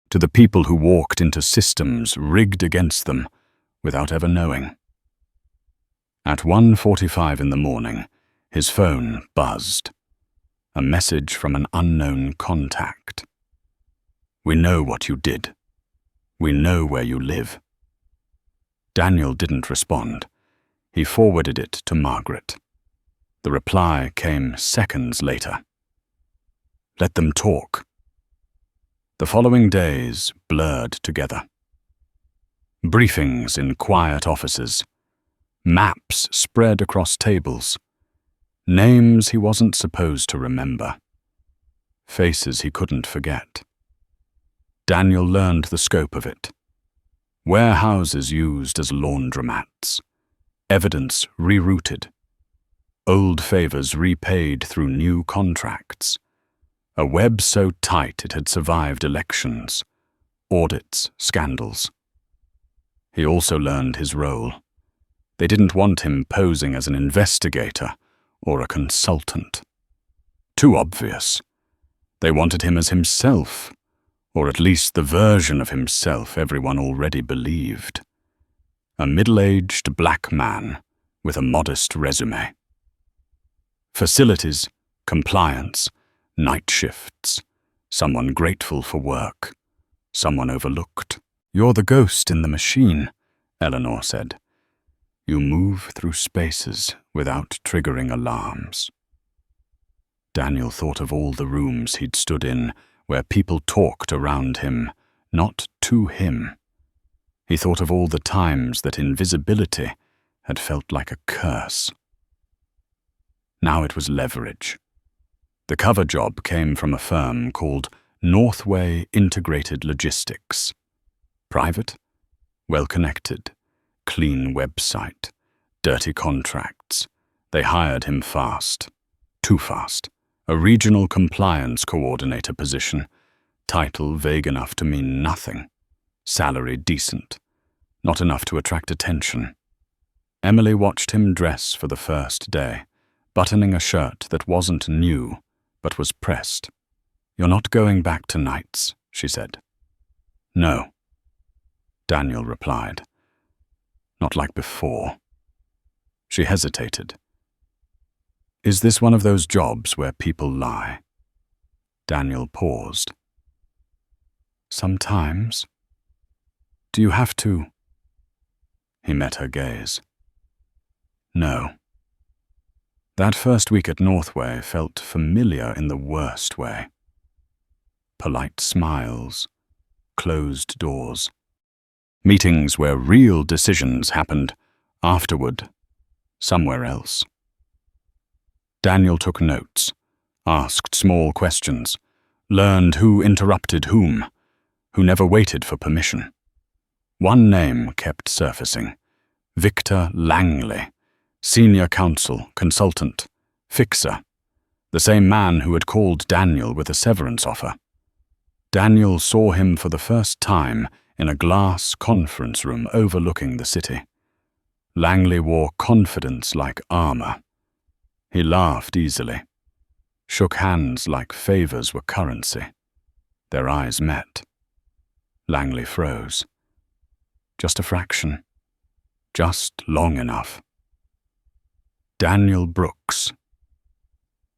To the people who walked into systems rigged against them without ever knowing. At 1:45 in the morning, his phone buzzed. A message from an unknown contact. We know what you did. We know where you live. Daniel didn't respond. He forwarded it to Margaret. The reply came seconds later. Let them talk. The following days blurred together. Briefings in quiet offices. Maps spread across tables. Names he wasn't supposed to remember. Faces he couldn't forget. Daniel learned the scope of it. Warehouses used as laundromats. Evidence rerouted. Old favors repaid through new contracts. A web so tight it had survived elections, audits, scandals. He also learned his role. They didn't want him posing as an investigator or a consultant. Too obvious. They wanted him as himself, or at least the version of himself everyone already believed. A middle-aged black man with a modest resume. Facilities, compliance, night shifts, someone grateful for work, someone overlooked. You're the ghost in the machine, Eleanor said. You move through spaces without triggering alarms. Daniel thought of all the rooms he'd stood in where people talked around him, not to him. He thought of all the times that invisibility had felt like a curse. Now it was leverage. The cover job came from a firm called Northway Integrated Logistics. Private, well-connected, clean website, dirty contracts. They hired him fast. Too fast. A regional compliance coordinator position. Title vague enough to mean nothing. Salary decent. Not enough to attract attention. Emily watched him dress for the first day, buttoning a shirt that wasn't new, but was pressed. You're not going back to nights, she said. No, Daniel replied. Not like before. She hesitated. Is this one of those jobs where people lie? Daniel paused. Sometimes. Do you have to? He met her gaze. No. That first week at Northway felt familiar in the worst way. Polite smiles, closed doors. Meetings where real decisions happened afterward, somewhere else. Daniel took notes, asked small questions, learned who interrupted whom, who never waited for permission. One name kept surfacing: Victor Langley, senior counsel, consultant, fixer, the same man who had called Daniel with a severance offer. Daniel saw him for the first time in a glass conference room overlooking the city. Langley wore confidence like armor. He laughed easily, shook hands like favors were currency. Their eyes met. Langley froze. Just a fraction. Just long enough. "Daniel Brooks,"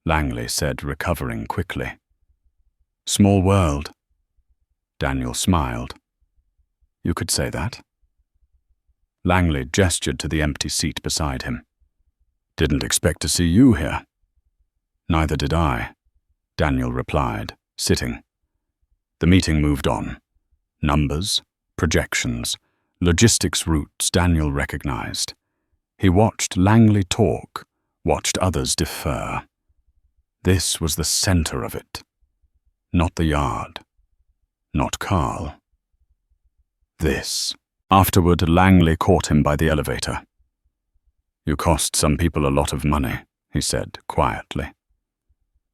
Langley said, recovering quickly. "Small world." Daniel smiled. "You could say that." Langley gestured to the empty seat beside him. "Didn't expect to see you here." "Neither did I," Daniel replied, sitting. The meeting moved on. Numbers, projections, logistics routes Daniel recognized. He watched Langley talk, watched others defer. This was the center of it. Not the yard. Not Carl. This. Afterward, Langley caught him by the elevator. "You cost some people a lot of money," he said quietly.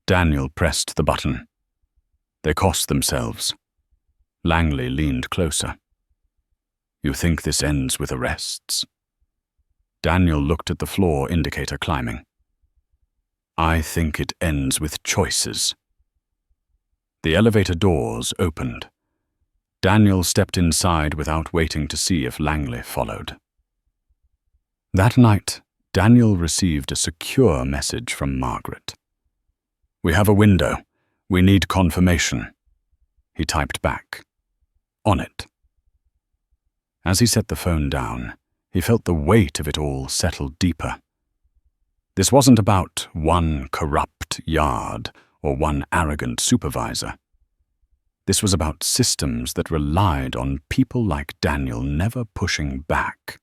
Daniel pressed the button. "They cost themselves." Langley leaned closer. "You think this ends with arrests?" Daniel looked at the floor indicator climbing. "I think it ends with choices." The elevator doors opened. Daniel stepped inside without waiting to see if Langley followed. That night, Daniel received a secure message from Margaret. "We have a window. We need confirmation." He typed back. "On it." As he set the phone down, he felt the weight of it all settle deeper. This wasn't about one corrupt yard or one arrogant supervisor. This was about systems that relied on people like Daniel never pushing back.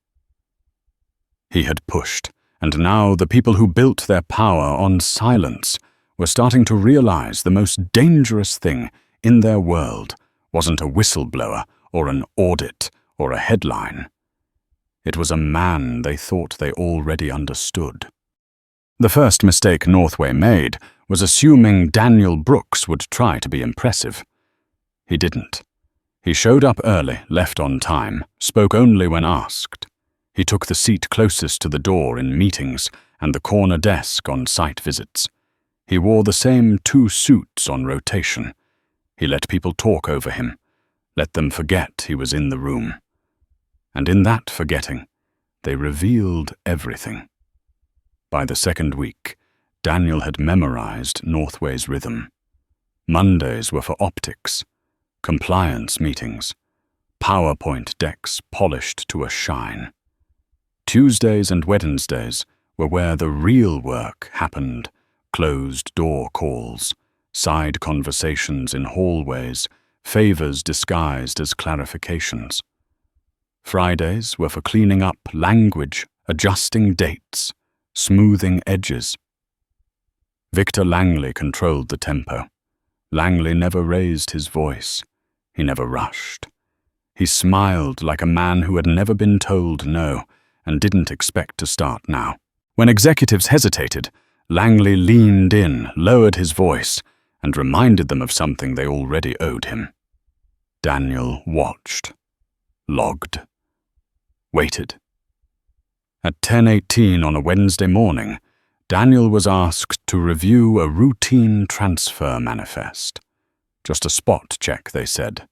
He had pushed, and now the people who built their power on silence were starting to realize the most dangerous thing in their world wasn't a whistleblower or an audit or a headline. It was a man they thought they already understood. The first mistake Northway made was assuming Daniel Brooks would try to be impressive. He didn't. He showed up early, left on time, spoke only when asked. He took the seat closest to the door in meetings and the corner desk on site visits. He wore the same 2 suits on rotation. He let people talk over him, let them forget he was in the room. And in that forgetting, they revealed everything. By the second week, Daniel had memorized Northway's rhythm. Mondays were for optics, compliance meetings, PowerPoint decks polished to a shine. Tuesdays and Wednesdays were where the real work happened: closed-door calls, side conversations in hallways, favors disguised as clarifications. Fridays were for cleaning up language, adjusting dates, smoothing edges. Victor Langley controlled the tempo. Langley never raised his voice. He never rushed. He smiled like a man who had never been told no and didn't expect to start now. When executives hesitated, Langley leaned in, lowered his voice, and reminded them of something they already owed him. Daniel watched, logged, waited. At 10:18 on a Wednesday morning, Daniel was asked to review a routine transfer manifest. Just a spot check, they said.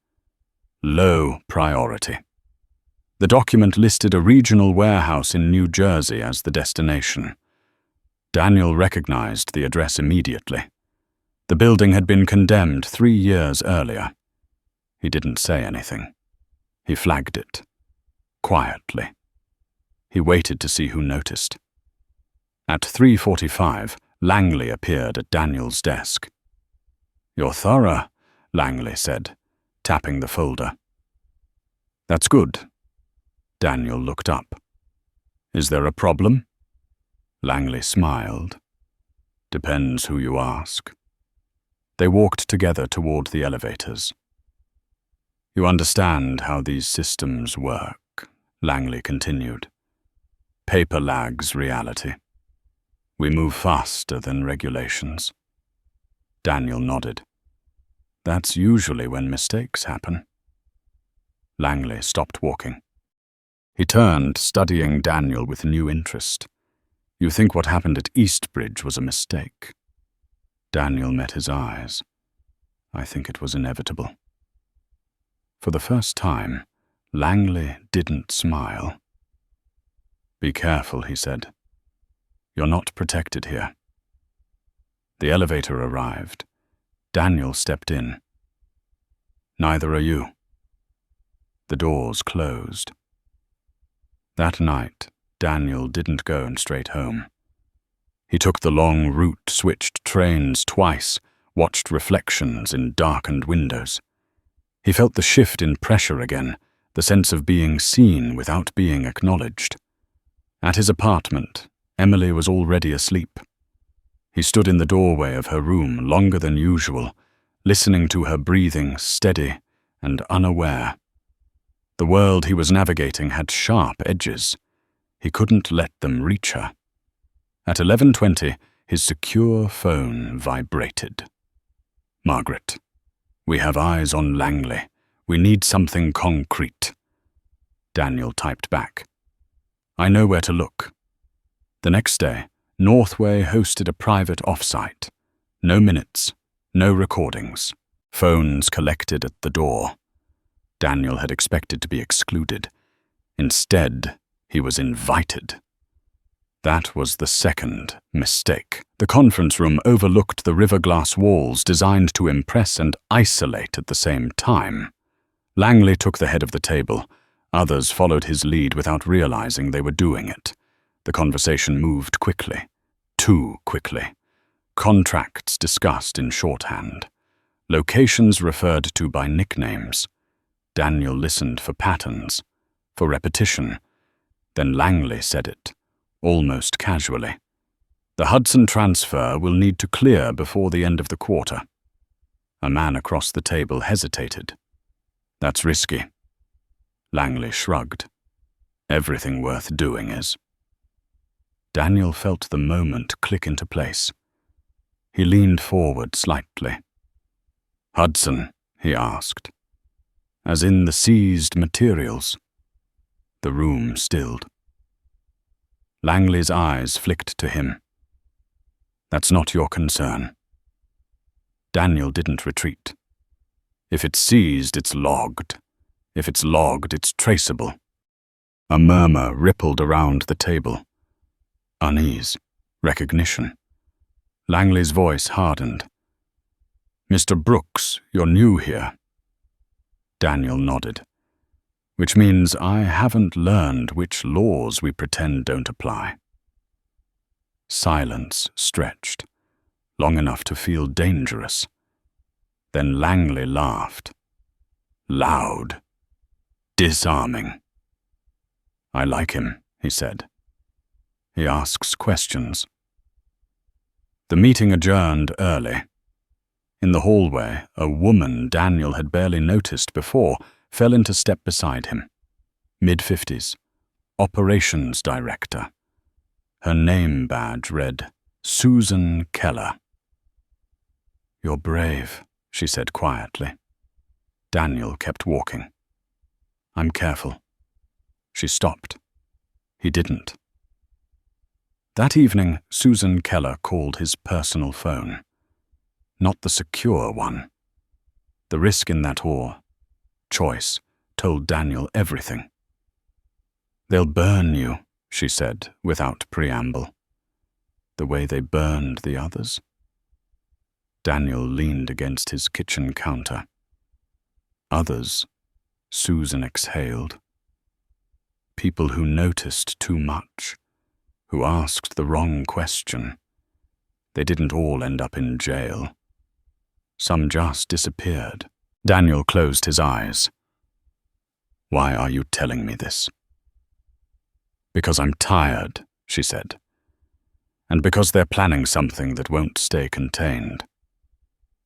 Low priority. The document listed a regional warehouse in New Jersey as the destination. Daniel recognized the address immediately. The building had been condemned 3 years earlier. He didn't say anything. He flagged it. Quietly. He waited to see who noticed. At 3:45, Langley appeared at Daniel's desk. "You're thorough," Langley said, tapping the folder. "That's good." Daniel looked up. "Is there a problem?" Langley smiled. "Depends who you ask." They walked together toward the elevators. You understand how these systems work, Langley continued. Paper lags reality. We move faster than regulations. Daniel nodded. That's usually when mistakes happen. Langley stopped walking. He turned, studying Daniel with new interest. You think what happened at Eastbridge was a mistake? Daniel met his eyes. I think it was inevitable. For the first time, Langley didn't smile. Be careful, he said. You're not protected here. The elevator arrived. Daniel stepped in. Neither are you. The doors closed. That night, Daniel didn't go straight home. He took the long route, switched trains twice, watched reflections in darkened windows. He felt the shift in pressure again, the sense of being seen without being acknowledged. At his apartment, Emily was already asleep. He stood in the doorway of her room longer than usual, listening to her breathing, steady and unaware. The world he was navigating had sharp edges. He couldn't let them reach her. At 11:20, his secure phone vibrated. Margaret, we have eyes on Langley. We need something concrete. Daniel typed back. I know where to look. The next day, Northway hosted a private offsite. No minutes, no recordings. Phones collected at the door. Daniel had expected to be excluded. Instead, he was invited. That was the second mistake. The conference room overlooked the river-glass walls designed to impress and isolate at the same time. Langley took the head of the table. Others followed his lead without realizing they were doing it. The conversation moved quickly. Too quickly. Contracts discussed in shorthand. Locations referred to by nicknames. Daniel listened for patterns, for repetition. Then Langley said it, almost casually. The Hudson transfer will need to clear before the end of the quarter. A man across the table hesitated. That's risky. Langley shrugged. Everything worth doing is. Daniel felt the moment click into place. He leaned forward slightly. Hudson, he asked. As in the seized materials. The room stilled. Langley's eyes flicked to him. That's not your concern. Daniel didn't retreat. If it's seized, it's logged. If it's logged, it's traceable. A murmur rippled around the table. Unease. Recognition. Langley's voice hardened. Mr. Brooks, you're new here. Daniel nodded. Which means I haven't learned which laws we pretend don't apply. Silence stretched, long enough to feel dangerous. Then Langley laughed. Loud. Disarming. I like him, he said. He asks questions. The meeting adjourned early. In the hallway, a woman Daniel had barely noticed before fell into step beside him. Mid-50s. Operations Director. Her name badge read, Susan Keller. You're brave, she said quietly. Daniel kept walking. I'm careful. She stopped. He didn't. That evening, Susan Keller called his personal phone. Not the secure one. The risk in that choice told Daniel everything. They'll burn you, she said without preamble. The way they burned the others. Daniel leaned against his kitchen counter. Others, Susan exhaled. People who noticed too much, who asked the wrong question. They didn't all end up in jail. Some just disappeared. Daniel closed his eyes. Why are you telling me this? Because I'm tired, she said. And because they're planning something that won't stay contained.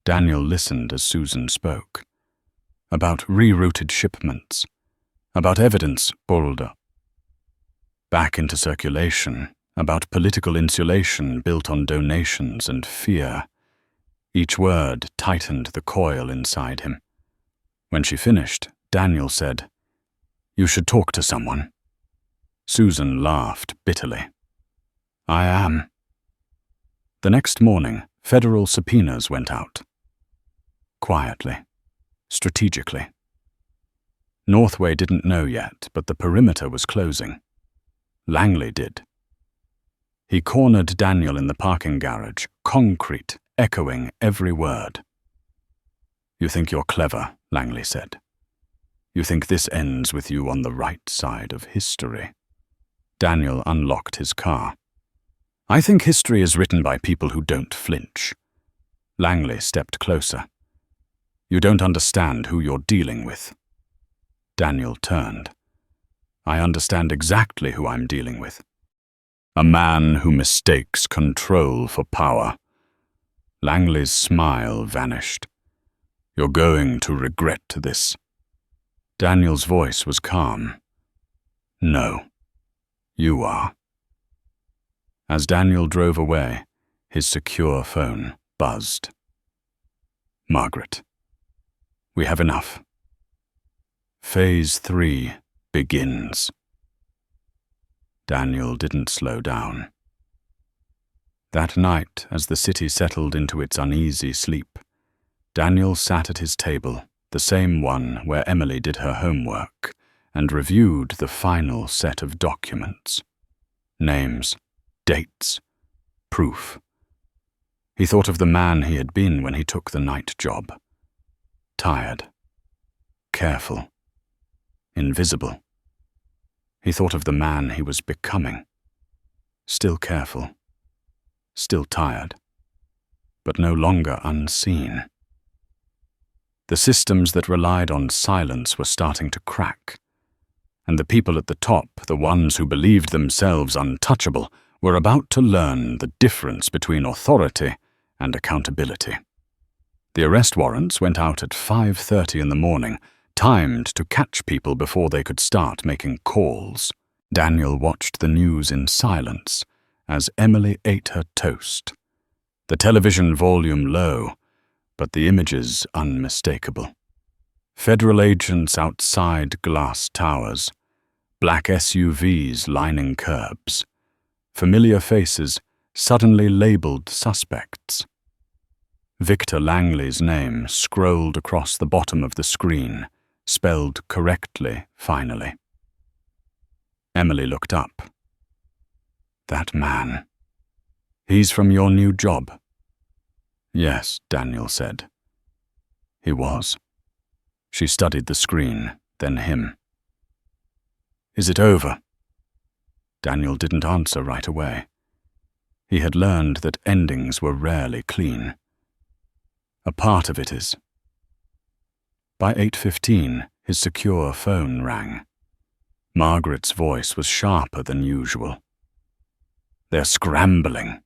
Daniel listened as Susan spoke. about rerouted shipments, about evidence pulled back into circulation, about political insulation built on donations and fear. Each word tightened the coil inside him. When she finished, Daniel said, "You should talk to someone." Susan laughed bitterly. "I am." The next morning, federal subpoenas went out. Quietly, strategically. Northway didn't know yet, but the perimeter was closing. Langley did. He cornered Daniel in the parking garage, concrete, echoing every word. "You think you're clever," Langley said. "You think this ends with you on the right side of history." Daniel unlocked his car. "I think history is written by people who don't flinch." Langley stepped closer. "You don't understand who you're dealing with." Daniel turned. "I understand exactly who I'm dealing with. A man who mistakes control for power." Langley's smile vanished. "You're going to regret this." Daniel's voice was calm. "No, you are." As Daniel drove away, his secure phone buzzed. "Margaret, we have enough. Phase 3 begins." Daniel didn't slow down. That night, as the city settled into its uneasy sleep, Daniel sat at his table, the same one where Emily did her homework, and reviewed the final set of documents. Names, dates, proof. He thought of the man he had been when he took the night job. Tired. Careful. Invisible. He thought of the man he was becoming. Still careful. Still tired. But no longer unseen. The systems that relied on silence were starting to crack. And the people at the top, the ones who believed themselves untouchable, were about to learn the difference between authority and accountability. The arrest warrants went out at 5:30 in the morning, timed to catch people before they could start making calls. Daniel watched the news in silence as Emily ate her toast. The television volume low, but the images unmistakable. Federal agents outside glass towers, black SUVs lining curbs, familiar faces suddenly labeled suspects. Victor Langley's name scrolled across the bottom of the screen, spelled correctly, finally. Emily looked up. "That man. He's from your new job?" "Yes," Daniel said. He was. She studied the screen, then him. "Is it over?" Daniel didn't answer right away. He had learned that endings were rarely clean. "A part of it is." By 8:15, his secure phone rang. Margaret's voice was sharper than usual. "They're scrambling."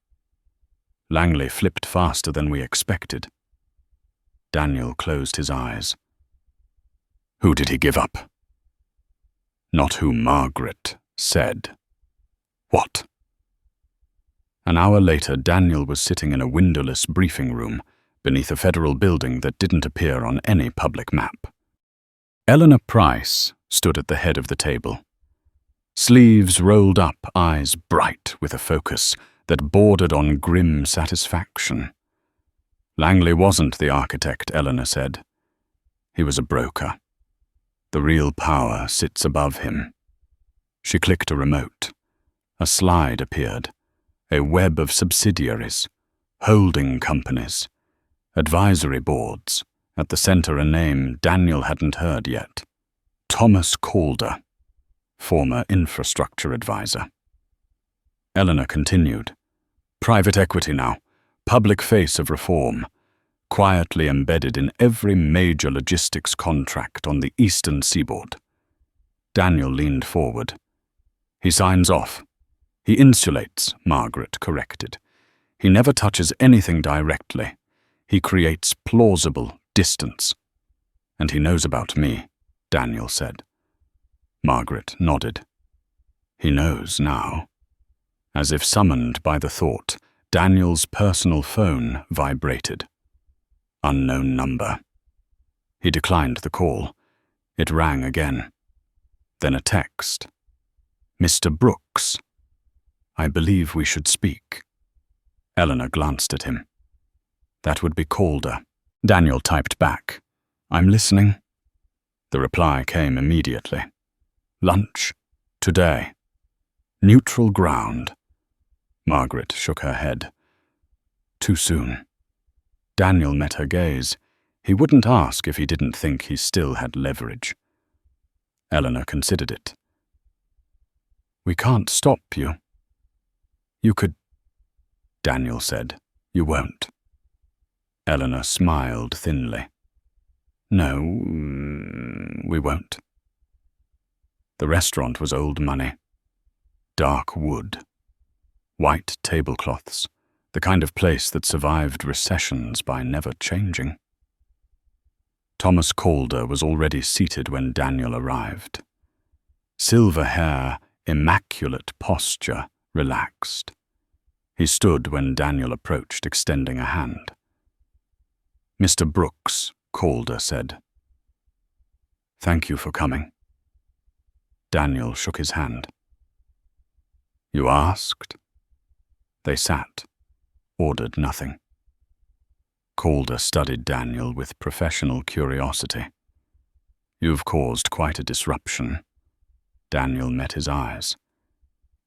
Langley flipped faster than we expected. Daniel closed his eyes. "Who did he give up?" "Not who Margaret said." "What?" An hour later, Daniel was sitting in a windowless briefing room beneath a federal building that didn't appear on any public map. Eleanor Price stood at the head of the table. Sleeves rolled up, eyes bright with a focus that bordered on grim satisfaction. Langley wasn't the architect, Eleanor said. He was a broker. The real power sits above him. She clicked a remote. A slide appeared. A web of subsidiaries, holding companies, advisory boards. At the center a name Daniel hadn't heard yet. Thomas Calder, former infrastructure advisor. Eleanor continued. Private equity now, public face of reform, quietly embedded in every major logistics contract on the eastern seaboard. Daniel leaned forward. He signs off. He insulates, Margaret corrected. He never touches anything directly. He creates plausible distance. And he knows about me, Daniel said. Margaret nodded. He knows now. As if summoned by the thought, Daniel's personal phone vibrated. Unknown number. He declined the call. It rang again. Then a text. Mr. Brooks. I believe we should speak. Eleanor glanced at him. That would be Calder. Daniel typed back. I'm listening. The reply came immediately. Lunch. Today. Neutral ground. Margaret shook her head. Too soon. Daniel met her gaze. He wouldn't ask if he didn't think he still had leverage. Eleanor considered it. We can't stop you. You could, Daniel said. You won't. Eleanor smiled thinly. No, we won't. The restaurant was old money. Dark wood. White tablecloths. The kind of place that survived recessions by never changing. Thomas Calder was already seated when Daniel arrived. Silver hair, immaculate posture, relaxed. He stood when Daniel approached, extending a hand. Mr. Brooks, Calder said. Thank you for coming. Daniel shook his hand. You asked? They sat, ordered nothing. Calder studied Daniel with professional curiosity. You've caused quite a disruption. Daniel met his eyes.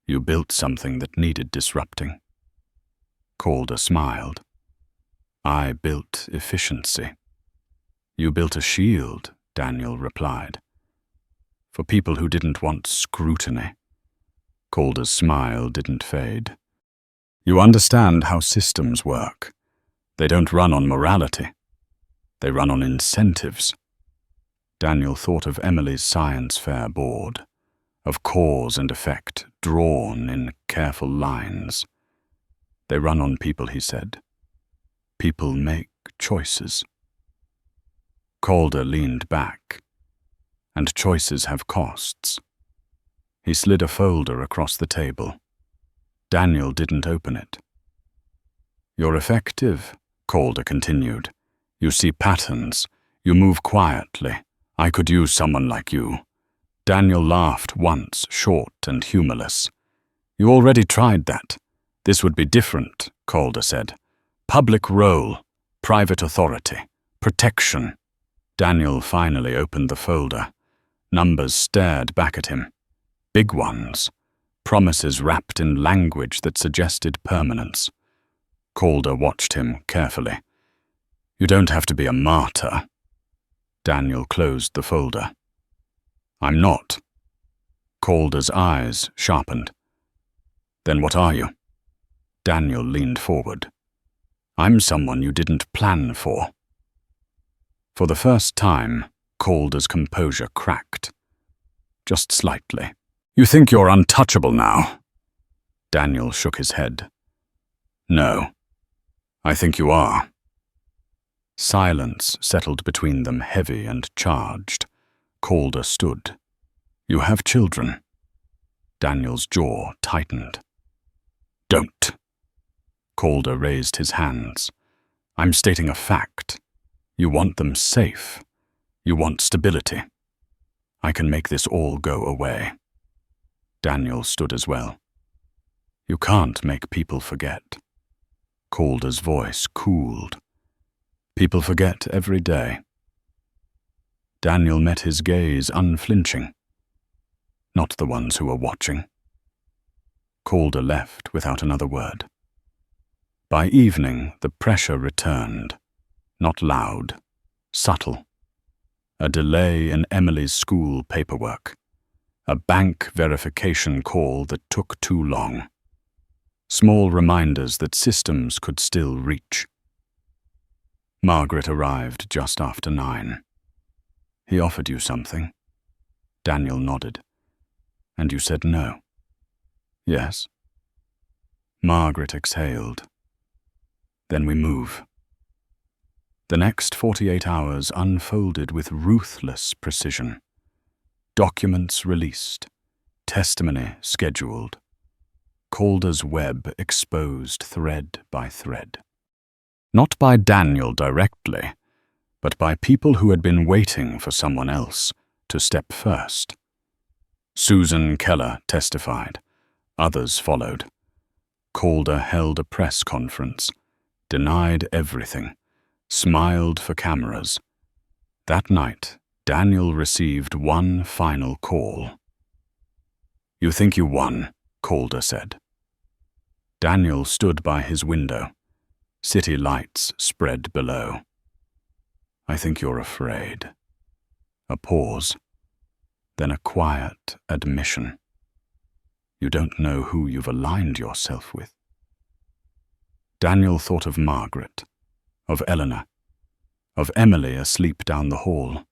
You built something that needed disrupting. Calder smiled. I built efficiency. You built a shield, Daniel replied. For people who didn't want scrutiny. Calder's smile didn't fade. You understand how systems work. They don't run on morality. They run on incentives. Daniel thought of Emily's science fair board, of cause and effect drawn in careful lines. They run on people, he said. People make choices. Calder leaned back. And choices have costs. He slid a folder across the table. Daniel didn't open it. You're effective, Calder continued. You see patterns. You move quietly. I could use someone like you. Daniel laughed once, short and humorless. You already tried that. This would be different, Calder said. Public role, private authority, protection. Daniel finally opened the folder. Numbers stared back at him. Big ones. Promises wrapped in language that suggested permanence. Calder watched him carefully. You don't have to be a martyr. Daniel closed the folder. I'm not. Calder's eyes sharpened. Then what are you? Daniel leaned forward. I'm someone you didn't plan for. For the first time, Calder's composure cracked. Just slightly. You think you're untouchable now? Daniel shook his head. No. I think you are. Silence settled between them, heavy and charged. Calder stood. You have children. Daniel's jaw tightened. Don't. Calder raised his hands. I'm stating a fact. You want them safe. You want stability. I can make this all go away. Daniel stood as well. You can't make people forget. Calder's voice cooled. People forget every day. Daniel met his gaze unflinching. Not the ones who were watching. Calder left without another word. By evening, the pressure returned. Not loud, subtle. A delay in Emily's school paperwork. A bank verification call that took too long. Small reminders that systems could still reach. Margaret arrived just after 9. He offered you something. Daniel nodded. And you said no. Yes. Margaret exhaled. Then we move. The next 48 hours unfolded with ruthless precision. Documents released, testimony scheduled, Calder's web exposed thread by thread. Not by Daniel directly, but by people who had been waiting for someone else to step first. Susan Keller testified. Others followed. Calder held a press conference, denied everything, smiled for cameras. That night, Daniel received one final call. "You think you won," Calder said. Daniel stood by his window. City lights spread below. "I think you're afraid." A pause, then a quiet admission. "You don't know who you've aligned yourself with." Daniel thought of Margaret, of Eleanor, of Emily asleep down the hall.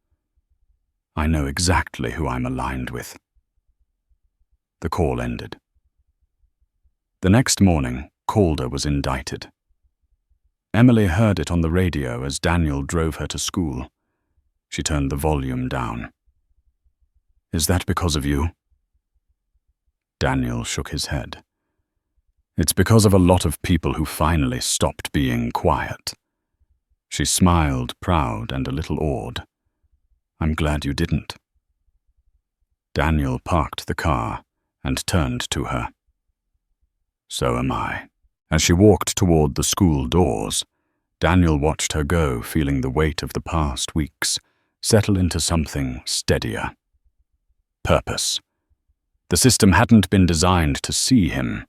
"I know exactly who I'm aligned with." The call ended. The next morning, Calder was indicted. Emily heard it on the radio as Daniel drove her to school. She turned the volume down. "Is that because of you?" Daniel shook his head. "It's because of a lot of people who finally stopped being quiet." She smiled, proud and a little awed. "I'm glad you didn't." Daniel parked the car and turned to her. "So am I." As she walked toward the school doors, Daniel watched her go, feeling the weight of the past weeks settle into something steadier. Purpose. The system hadn't been designed to see him.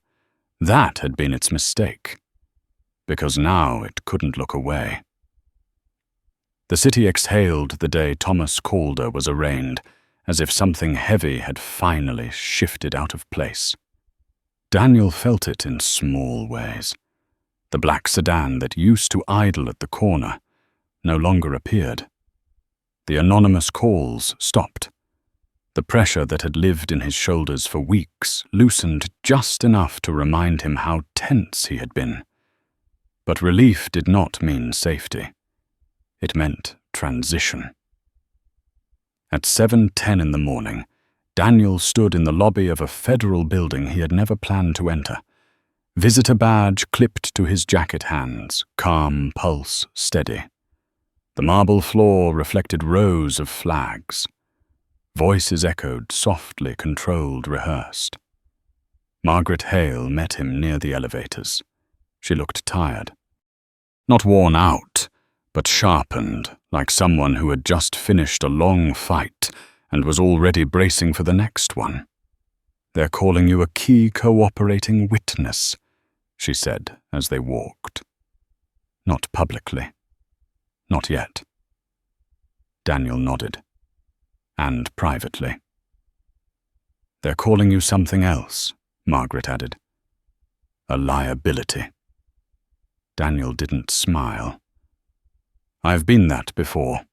That had been its mistake, because now it couldn't look away. The city exhaled the day Thomas Calder was arraigned, as if something heavy had finally shifted out of place. Daniel felt it in small ways. The black sedan that used to idle at the corner no longer appeared. The anonymous calls stopped. The pressure that had lived in his shoulders for weeks loosened just enough to remind him how tense he had been. But relief did not mean safety. It meant transition. At 7:10 in the morning, Daniel stood in the lobby of a federal building he had never planned to enter. Visitor badge clipped to his jacket hands, calm, pulse steady. The marble floor reflected rows of flags. Voices echoed, softly controlled, rehearsed. Margaret Hale met him near the elevators. She looked tired. Not worn out, but sharpened, like someone who had just finished a long fight and was already bracing for the next one. "They're calling you a key cooperating witness," she said as they walked. "Not publicly. Not yet." Daniel nodded. "And privately." "They're calling you something else," Margaret added. "A liability." Daniel didn't smile. "I've been that before."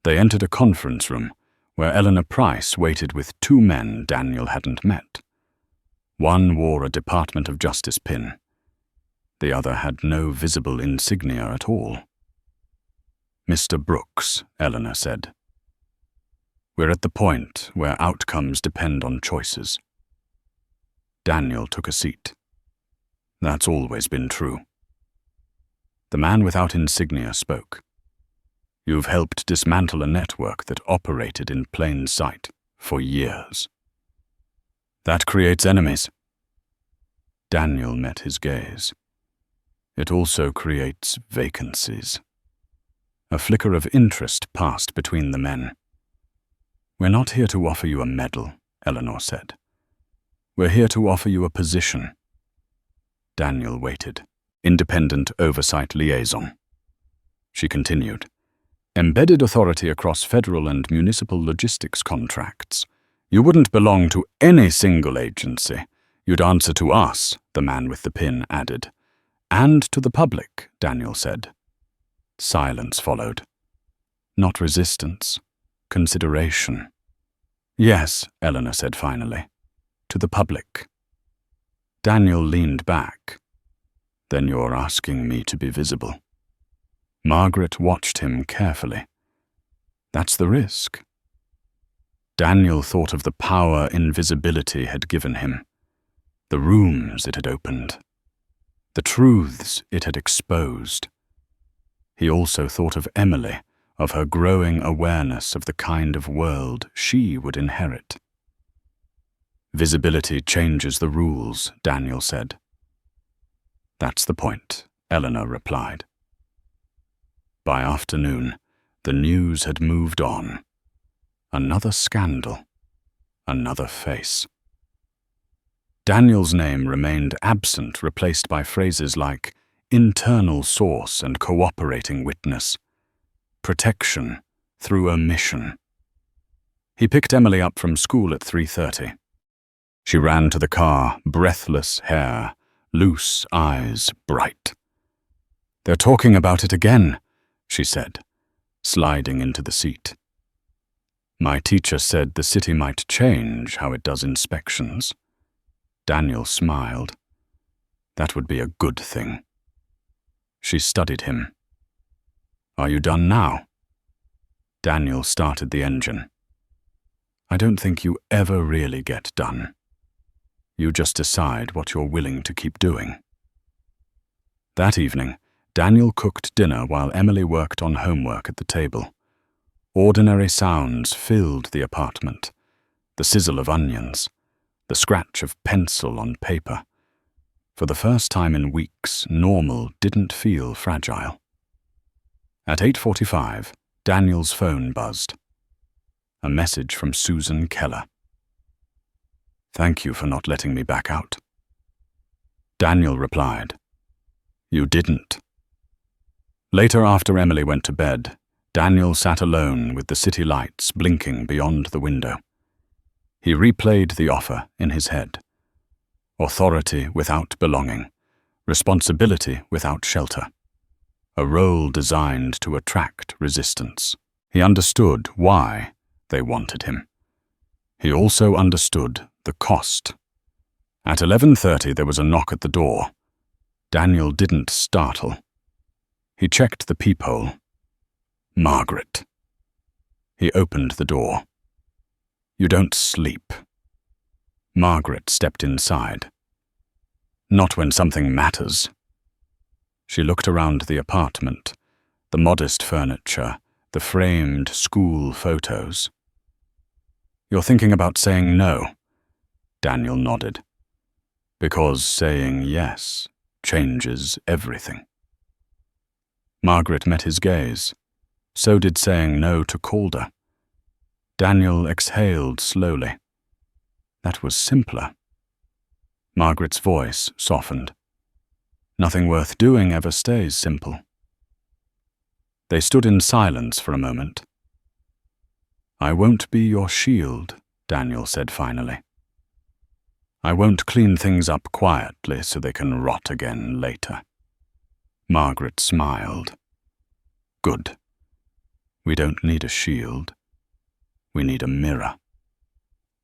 They entered a conference room where Eleanor Price waited with two men Daniel hadn't met. One wore a Department of Justice pin. The other had no visible insignia at all. "Mr. Brooks," Eleanor said. "We're at the point where outcomes depend on choices." Daniel took a seat. "That's always been true." The man without insignia spoke. "You've helped dismantle a network that operated in plain sight for years. That creates enemies." Daniel met his gaze. "It also creates vacancies." A flicker of interest passed between the men. "We're not here to offer you a medal," Eleanor said. "We're here to offer you a position." Daniel waited. "Independent Oversight Liaison." She continued. "Embedded authority across federal and municipal logistics contracts. You wouldn't belong to any single agency. You'd answer to us," the man with the pin added. "And to the public," Daniel said. Silence followed. Not resistance, consideration. "Yes," Eleanor said finally. "To the public." Daniel leaned back. "Then you're asking me to be visible." Margaret watched him carefully. That's the risk. Daniel thought of the power invisibility had given him, the rooms it had opened, the truths it had exposed. He also thought of Emily, of her growing awareness of the kind of world she would inherit. Visibility changes the rules, Daniel said. That's the point, Eleanor replied. By afternoon, the news had moved on. Another scandal, another face. Daniel's name remained absent, replaced by phrases like internal source and cooperating witness, protection through omission. He picked Emily up from school at 3:30. She ran to the car, breathless hair, loose eyes, bright. "They're talking about it again," she said, sliding into the seat. "My teacher said the city might change how it does inspections." Daniel smiled. That would be a good thing. She studied him. "Are you done now?" Daniel started the engine. "I don't think you ever really get done. You just decide what you're willing to keep doing." That evening, Daniel cooked dinner while Emily worked on homework at the table. Ordinary sounds filled the apartment, the sizzle of onions, the scratch of pencil on paper. For the first time in weeks, normal didn't feel fragile. At 8:45, Daniel's phone buzzed. A message from Susan Keller. "Thank you for not letting me back out." Daniel replied, "You didn't." Later, after Emily went to bed, Daniel sat alone with the city lights blinking beyond the window. He replayed the offer in his head. Authority without belonging, responsibility without shelter. A role designed to attract resistance. He understood why they wanted him. He also understood the cost. At 11:30 there was a knock at the door. Daniel didn't startle. He checked the peephole. Margaret. He opened the door. "You don't sleep." Margaret stepped inside. "Not when something matters." She looked around the apartment, the modest furniture, the framed school photos. "You're thinking about saying no?" Daniel nodded. "Because saying yes changes everything." Margaret met his gaze. So did saying no to Calder. Daniel exhaled slowly. That was simpler. Margaret's voice softened. "Nothing worth doing ever stays simple." They stood in silence for a moment. "I won't be your shield," Daniel said finally. "I won't clean things up quietly so they can rot again later." Margaret smiled. "Good. We don't need a shield. We need a mirror."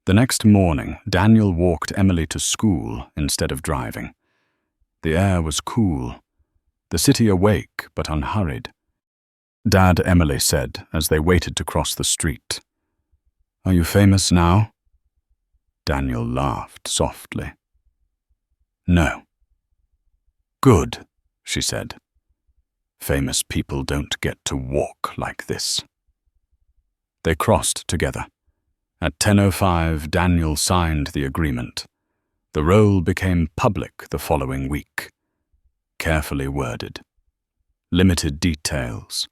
The next morning, Daniel walked Emily to school instead of driving. The air was cool, the city awake but unhurried. "Dad," Emily said as they waited to cross the street. "Are you famous now?" Daniel laughed softly. "No." "Good," she said. "Famous people don't get to walk like this." They crossed together. At 10:05, Daniel signed the agreement. The role became public the following week. Carefully worded. Limited details.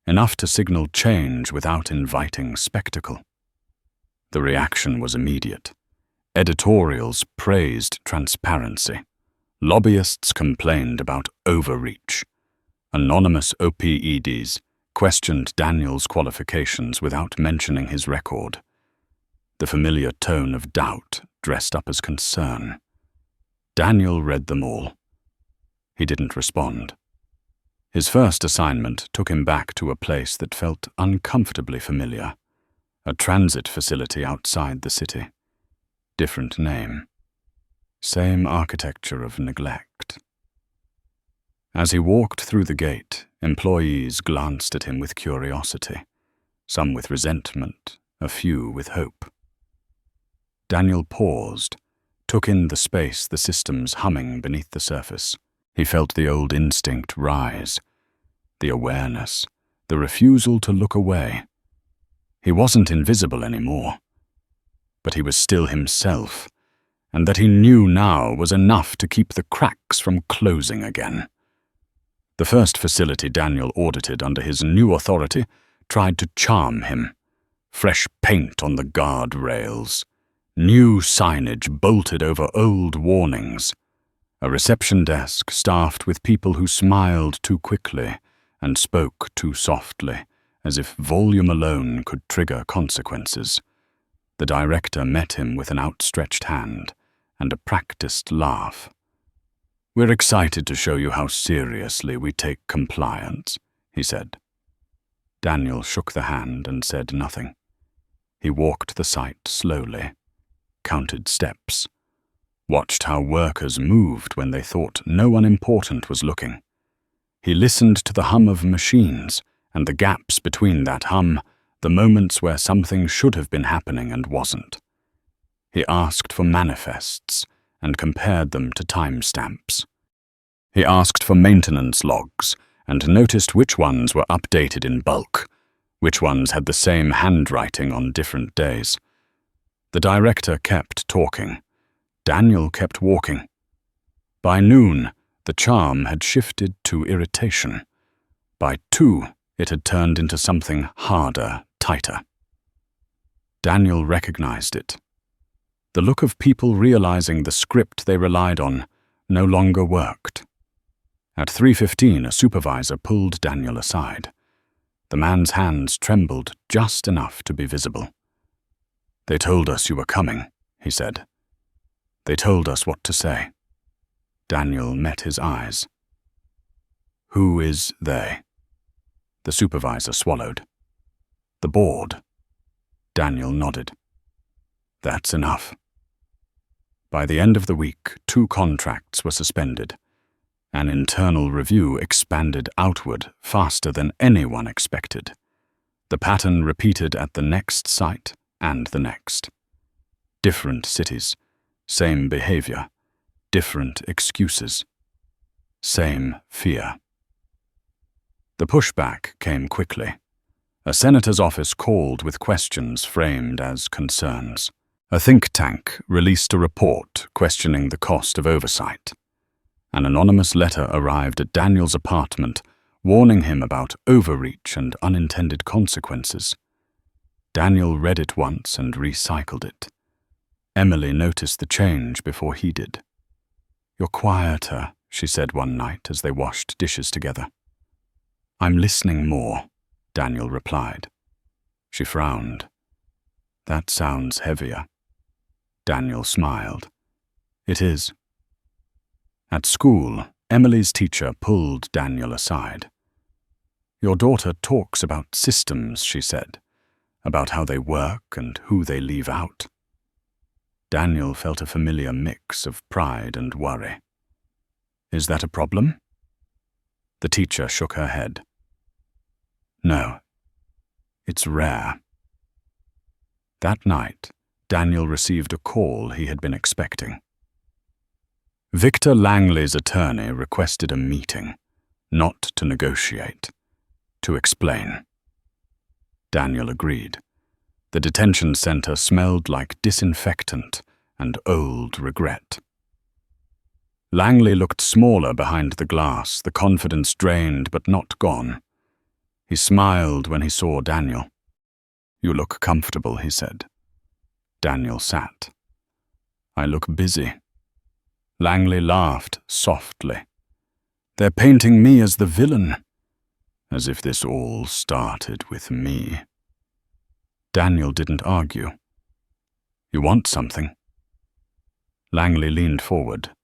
Enough to signal change without inviting spectacle. The reaction was immediate. Editorials praised transparency. Lobbyists complained about overreach. Anonymous OPEDs questioned Daniel's qualifications without mentioning his record. The familiar tone of doubt dressed up as concern. Daniel read them all. He didn't respond. His first assignment took him back to a place that felt uncomfortably familiar. A transit facility outside the city. Different name. Same architecture of neglect. As he walked through the gate, employees glanced at him with curiosity, some with resentment, a few with hope. Daniel paused, took in the space, the systems humming beneath the surface. He felt the old instinct rise, the awareness, the refusal to look away. He wasn't invisible anymore, but he was still himself, and that he knew now was enough to keep the cracks from closing again. The first facility Daniel audited under his new authority tried to charm him. Fresh paint on the guardrails, new signage bolted over old warnings, a reception desk staffed with people who smiled too quickly and spoke too softly, as if volume alone could trigger consequences. The director met him with an outstretched hand and a practiced laugh. "We're excited to show you how seriously we take compliance," he said. Daniel shook the hand and said nothing. He walked the site slowly, counted steps, watched how workers moved when they thought no one important was looking. He listened to the hum of machines and the gaps between that hum, the moments where something should have been happening and wasn't. He asked for manifests and compared them to timestamps. He asked for maintenance logs and noticed which ones were updated in bulk, which ones had the same handwriting on different days. The director kept talking. Daniel kept walking. By noon, the charm had shifted to irritation. By 2, it had turned into something harder, tighter. Daniel recognized it. The look of people realizing the script they relied on no longer worked. At 3:15, a supervisor pulled Daniel aside. The man's hands trembled just enough to be visible. "They told us you were coming," he said. "They told us what to say." Daniel met his eyes. "Who is they?" The supervisor swallowed. "The board." Daniel nodded. "That's enough." By the end of the week, 2 contracts were suspended. An internal review expanded outward faster than anyone expected. The pattern repeated at the next site and the next. Different cities, same behavior, different excuses, same fear. The pushback came quickly. A senator's office called with questions framed as concerns. A think tank released a report questioning the cost of oversight. An anonymous letter arrived at Daniel's apartment, warning him about overreach and unintended consequences. Daniel read it once and recycled it. Emily noticed the change before he did. "You're quieter," she said one night as they washed dishes together. "I'm listening more," Daniel replied. She frowned. "That sounds heavier." Daniel smiled. "It is." At school, Emily's teacher pulled Daniel aside. "Your daughter talks about systems," she said, "about how they work and who they leave out." Daniel felt a familiar mix of pride and worry. "Is that a problem?" The teacher shook her head. "No, it's rare." That night, Daniel received a call he had been expecting. Victor Langley's attorney requested a meeting, not to negotiate, to explain. Daniel agreed. The detention center smelled like disinfectant and old regret. Langley looked smaller behind the glass, the confidence drained but not gone. He smiled when he saw Daniel. "You look comfortable," he said. Daniel sat. "I look busy." Langley laughed softly. "They're painting me as the villain, as if this all started with me." Daniel didn't argue. "You want something?" Langley leaned forward.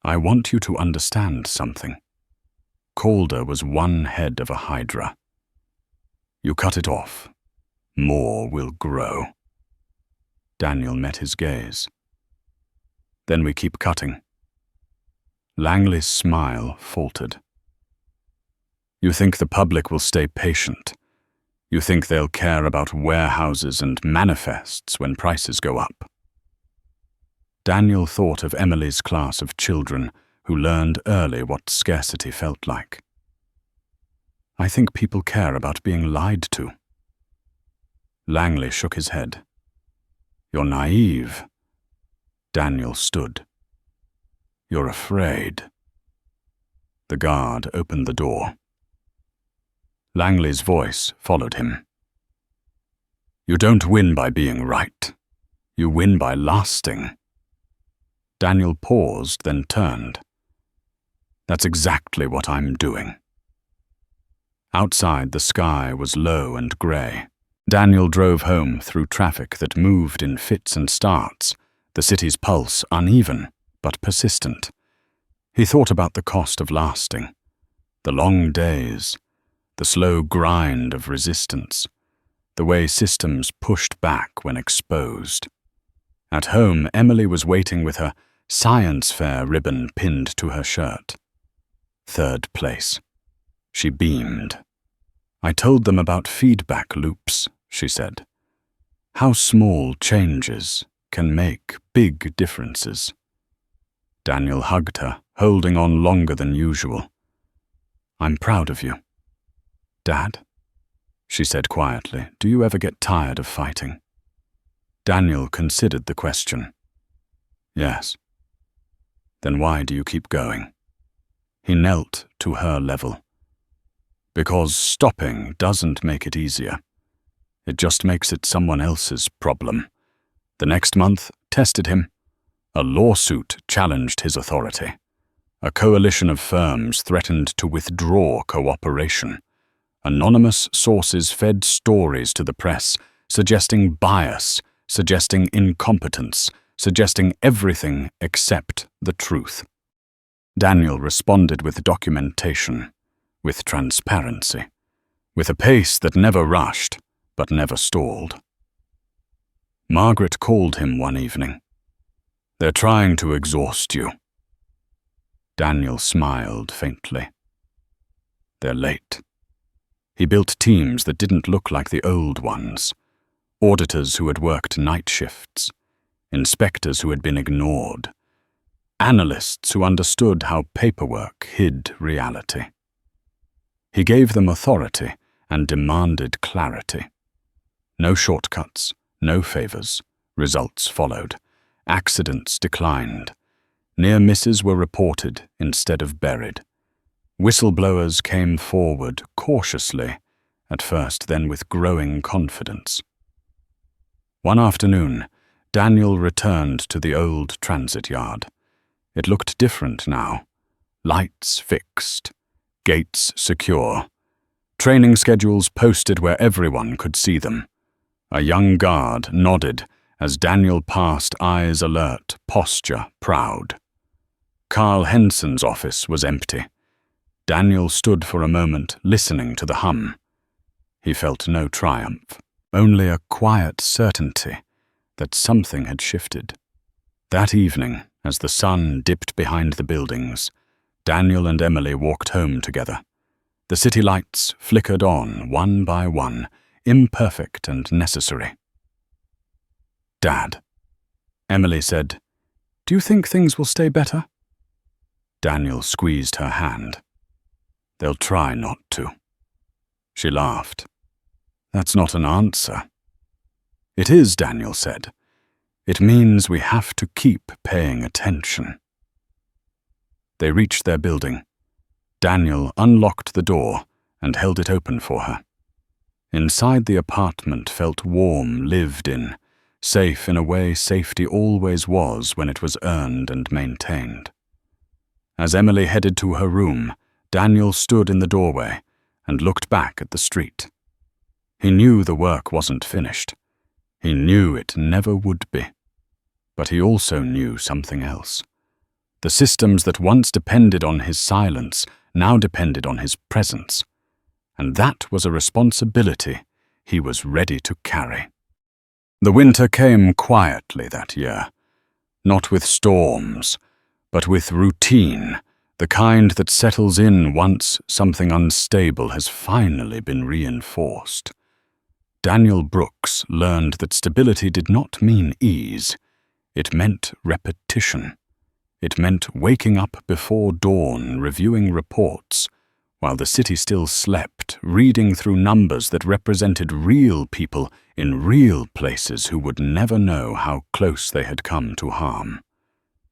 "I want you to understand something. Calder was one head of a hydra. You cut it off, more will grow." Daniel met his gaze. "Then we keep cutting." Langley's smile faltered. You think the public will stay patient. You think they'll care about warehouses and manifests when prices go up. Daniel thought of Emily's class of children who learned early what scarcity felt like. I think people care about being lied to. Langley shook his head. You're naive. Daniel stood. You're afraid. The guard opened the door. Langley's voice followed him. You don't win by being right. You win by lasting. Daniel paused, then turned. That's exactly what I'm doing. Outside, the sky was low and grey. Daniel drove home through traffic that moved in fits and starts, the city's pulse uneven but persistent. He thought about the cost of lasting, the long days, the slow grind of resistance, the way systems pushed back when exposed. At home, Emily was waiting with her science fair ribbon pinned to her shirt. 3rd place. She beamed. I told them about feedback loops, she said. How small changes can make big differences. Daniel hugged her, holding on longer than usual. I'm proud of you. Dad, she said quietly, do you ever get tired of fighting? Daniel considered the question. Yes. Then why do you keep going? He knelt to her level. Because stopping doesn't make it easier. It just makes it someone else's problem. The next month tested him. A lawsuit challenged his authority. A coalition of firms threatened to withdraw cooperation. Anonymous sources fed stories to the press, suggesting bias, suggesting incompetence, suggesting everything except the truth. Daniel responded with documentation, with transparency, with a pace that never rushed, but never stalled. Margaret called him one evening. They're trying to exhaust you. Daniel smiled faintly. They're late. He built teams that didn't look like the old ones. Auditors who had worked night shifts. Inspectors who had been ignored. Analysts who understood how paperwork hid reality. He gave them authority and demanded clarity. No shortcuts, no favors. Results followed. Accidents declined. Near misses were reported instead of buried. Whistleblowers came forward cautiously, at first, then with growing confidence. One afternoon, Daniel returned to the old transit yard. It looked different now. Lights fixed, gates secure, training schedules posted where everyone could see them. A young guard nodded as Daniel passed, eyes alert, posture proud. Carl Henson's office was empty. Daniel stood for a moment, listening to the hum. He felt no triumph, only a quiet certainty that something had shifted. That evening, as the sun dipped behind the buildings, Daniel and Emily walked home together. The city lights flickered on, one by one, imperfect and necessary. Dad, Emily said, do you think things will stay better? Daniel squeezed her hand. They'll try not to. She laughed. That's not an answer. It is, Daniel said. It means we have to keep paying attention. They reached their building. Daniel unlocked the door and held it open for her. Inside, the apartment felt warm, lived in, safe in a way safety always was when it was earned and maintained. As Emily headed to her room, Daniel stood in the doorway and looked back at the street. He knew the work wasn't finished. He knew it never would be. But he also knew something else. The systems that once depended on his silence now depended on his presence. And that was a responsibility he was ready to carry. The winter came quietly that year, not with storms, but with routine, The kind that settles in once something unstable has finally been reinforced. Daniel Brooks learned that stability did not mean ease. It meant repetition. It meant waking up before dawn, reviewing reports, while the city still slept, reading through numbers that represented real people in real places who would never know how close they had come to harm.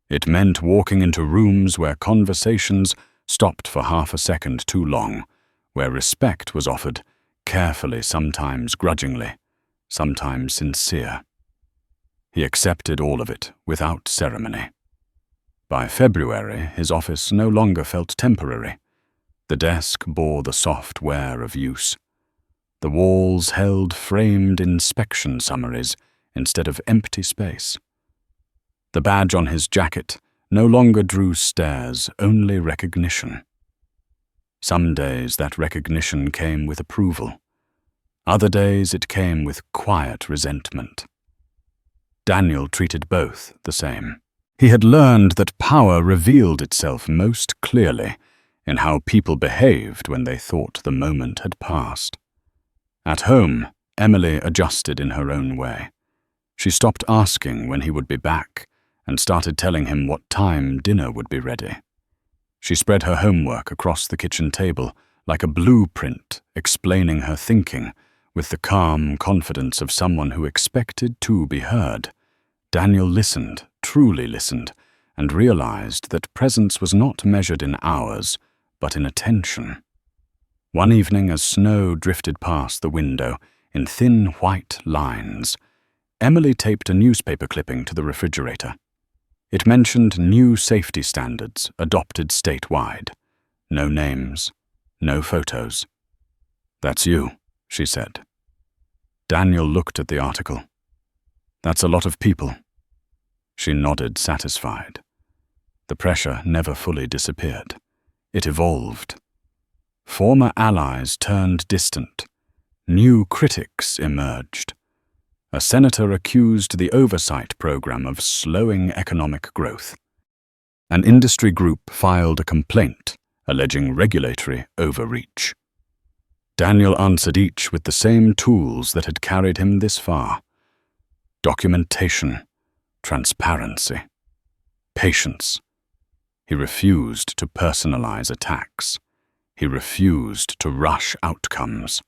It meant walking into rooms where conversations stopped for half a second too long, where respect was offered, carefully, sometimes grudgingly, sometimes sincere. He accepted all of it without ceremony. By February, his office no longer felt temporary. The desk bore the soft wear of use. The walls held framed inspection summaries instead of empty space. The badge on his jacket no longer drew stares, only recognition. Some days that recognition came with approval. Other days it came with quiet resentment. Daniel treated both the same. He had learned that power revealed itself most clearly in how people behaved when they thought the moment had passed. At home, Emily adjusted in her own way. She stopped asking when he would be back and started telling him what time dinner would be ready. She spread her homework across the kitchen table like a blueprint, explaining her thinking with the calm confidence of someone who expected to be heard. Daniel listened, truly listened, and realized that presence was not measured in hours, but in attention. One evening, as snow drifted past the window in thin white lines, Emily taped a newspaper clipping to the refrigerator. It mentioned new safety standards adopted statewide. No names, no photos. "That's you," she said. Daniel looked at the article. "That's a lot of people." She nodded, satisfied. The pressure never fully disappeared. It evolved. Former allies turned distant. New critics emerged. A senator accused the oversight program of slowing economic growth. An industry group filed a complaint alleging regulatory overreach. Daniel answered each with the same tools that had carried him this far: documentation, transparency, patience. He refused to personalize attacks. He refused to rush outcomes.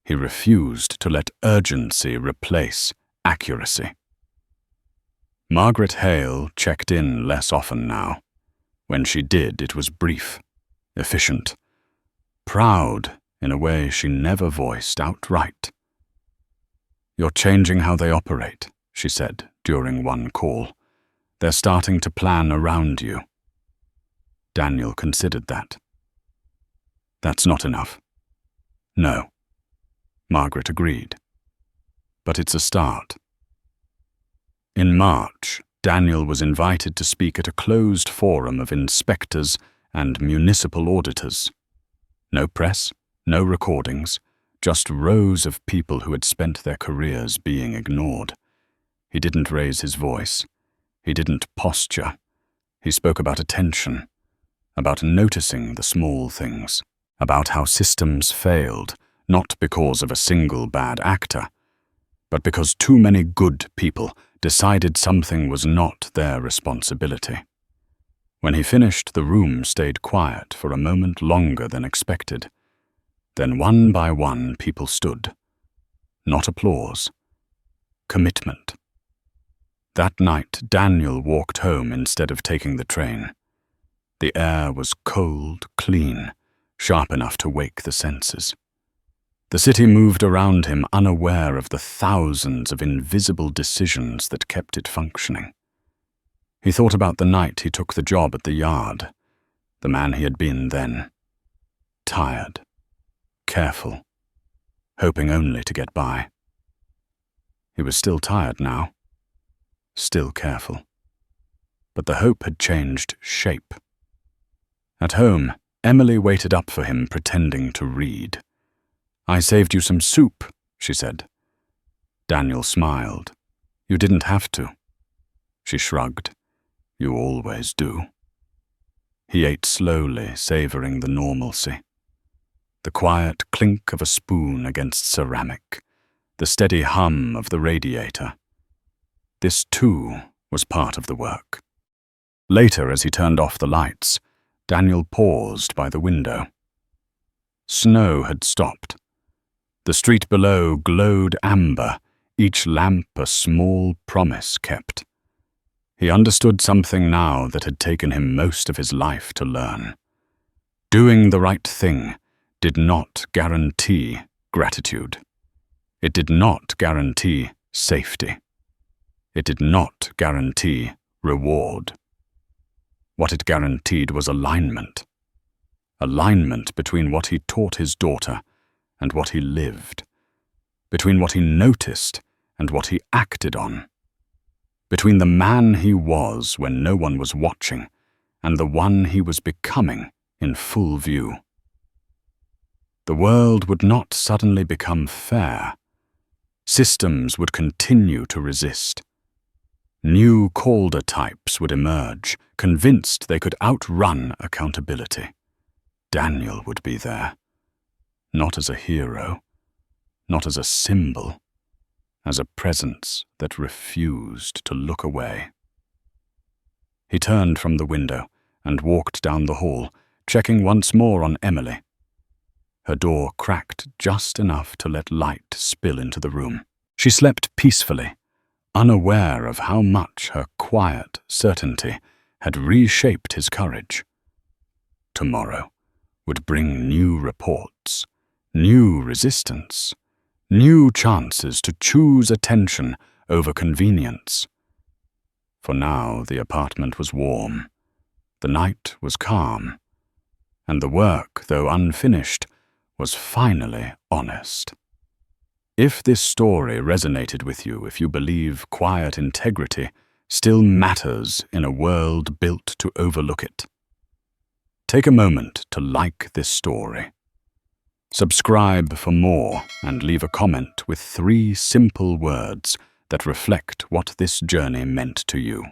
He refused to let urgency replace accuracy. Margaret Hale checked in less often now. When she did, it was brief, efficient, proud in a way she never voiced outright. "You're changing how they operate," she said during one call. "They're starting to plan around you." Daniel considered that. "That's not enough." "No," Margaret agreed. "But it's a start." In March, Daniel was invited to speak at a closed forum of inspectors and municipal auditors. No press, no recordings, just rows of people who had spent their careers being ignored. He didn't raise his voice. He didn't posture. He spoke about attention, about noticing the small things, about how systems failed, not because of a single bad actor, but because too many good people decided something was not their responsibility. When he finished, the room stayed quiet for a moment longer than expected. Then one by one people stood. Not applause. Commitment. That night, Daniel walked home instead of taking the train. The air was cold, clean, sharp enough to wake the senses. The city moved around him, unaware of the thousands of invisible decisions that kept it functioning. He thought about the night he took the job at the yard, the man he had been then. Tired, careful, hoping only to get by. He was still tired now, still careful. But the hope had changed shape. At home, Emily waited up for him, pretending to read. "I saved you some soup," she said. Daniel smiled. "You didn't have to." She shrugged. "You always do." He ate slowly, savoring the normalcy. The quiet clink of a spoon against ceramic, the steady hum of the radiator. This, too, was part of the work. Later, as he turned off the lights, Daniel paused by the window. Snow had stopped. The street below glowed amber, each lamp a small promise kept. He understood something now that had taken him most of his life to learn. Doing the right thing did not guarantee gratitude. It did not guarantee safety. It did not guarantee reward. What it guaranteed was alignment. Alignment between what he taught his daughter and what he lived. Between what he noticed and what he acted on. Between the man he was when no one was watching and the one he was becoming in full view. The world would not suddenly become fair. Systems would continue to resist. New Calder types would emerge, convinced they could outrun accountability. Daniel would be there. Not as a hero, not as a symbol, as a presence that refused to look away. He turned from the window and walked down the hall, checking once more on Emily. Her door cracked just enough to let light spill into the room. She slept peacefully, unaware of how much her quiet certainty had reshaped his courage. Tomorrow would bring new reports, new resistance, new chances to choose attention over convenience. For now the apartment was warm, the night was calm, and the work, though unfinished, was finally honest. If this story resonated with you, if you believe quiet integrity still matters in a world built to overlook it, take a moment to like this story. Subscribe for more and leave a comment with 3 simple words that reflect what this journey meant to you.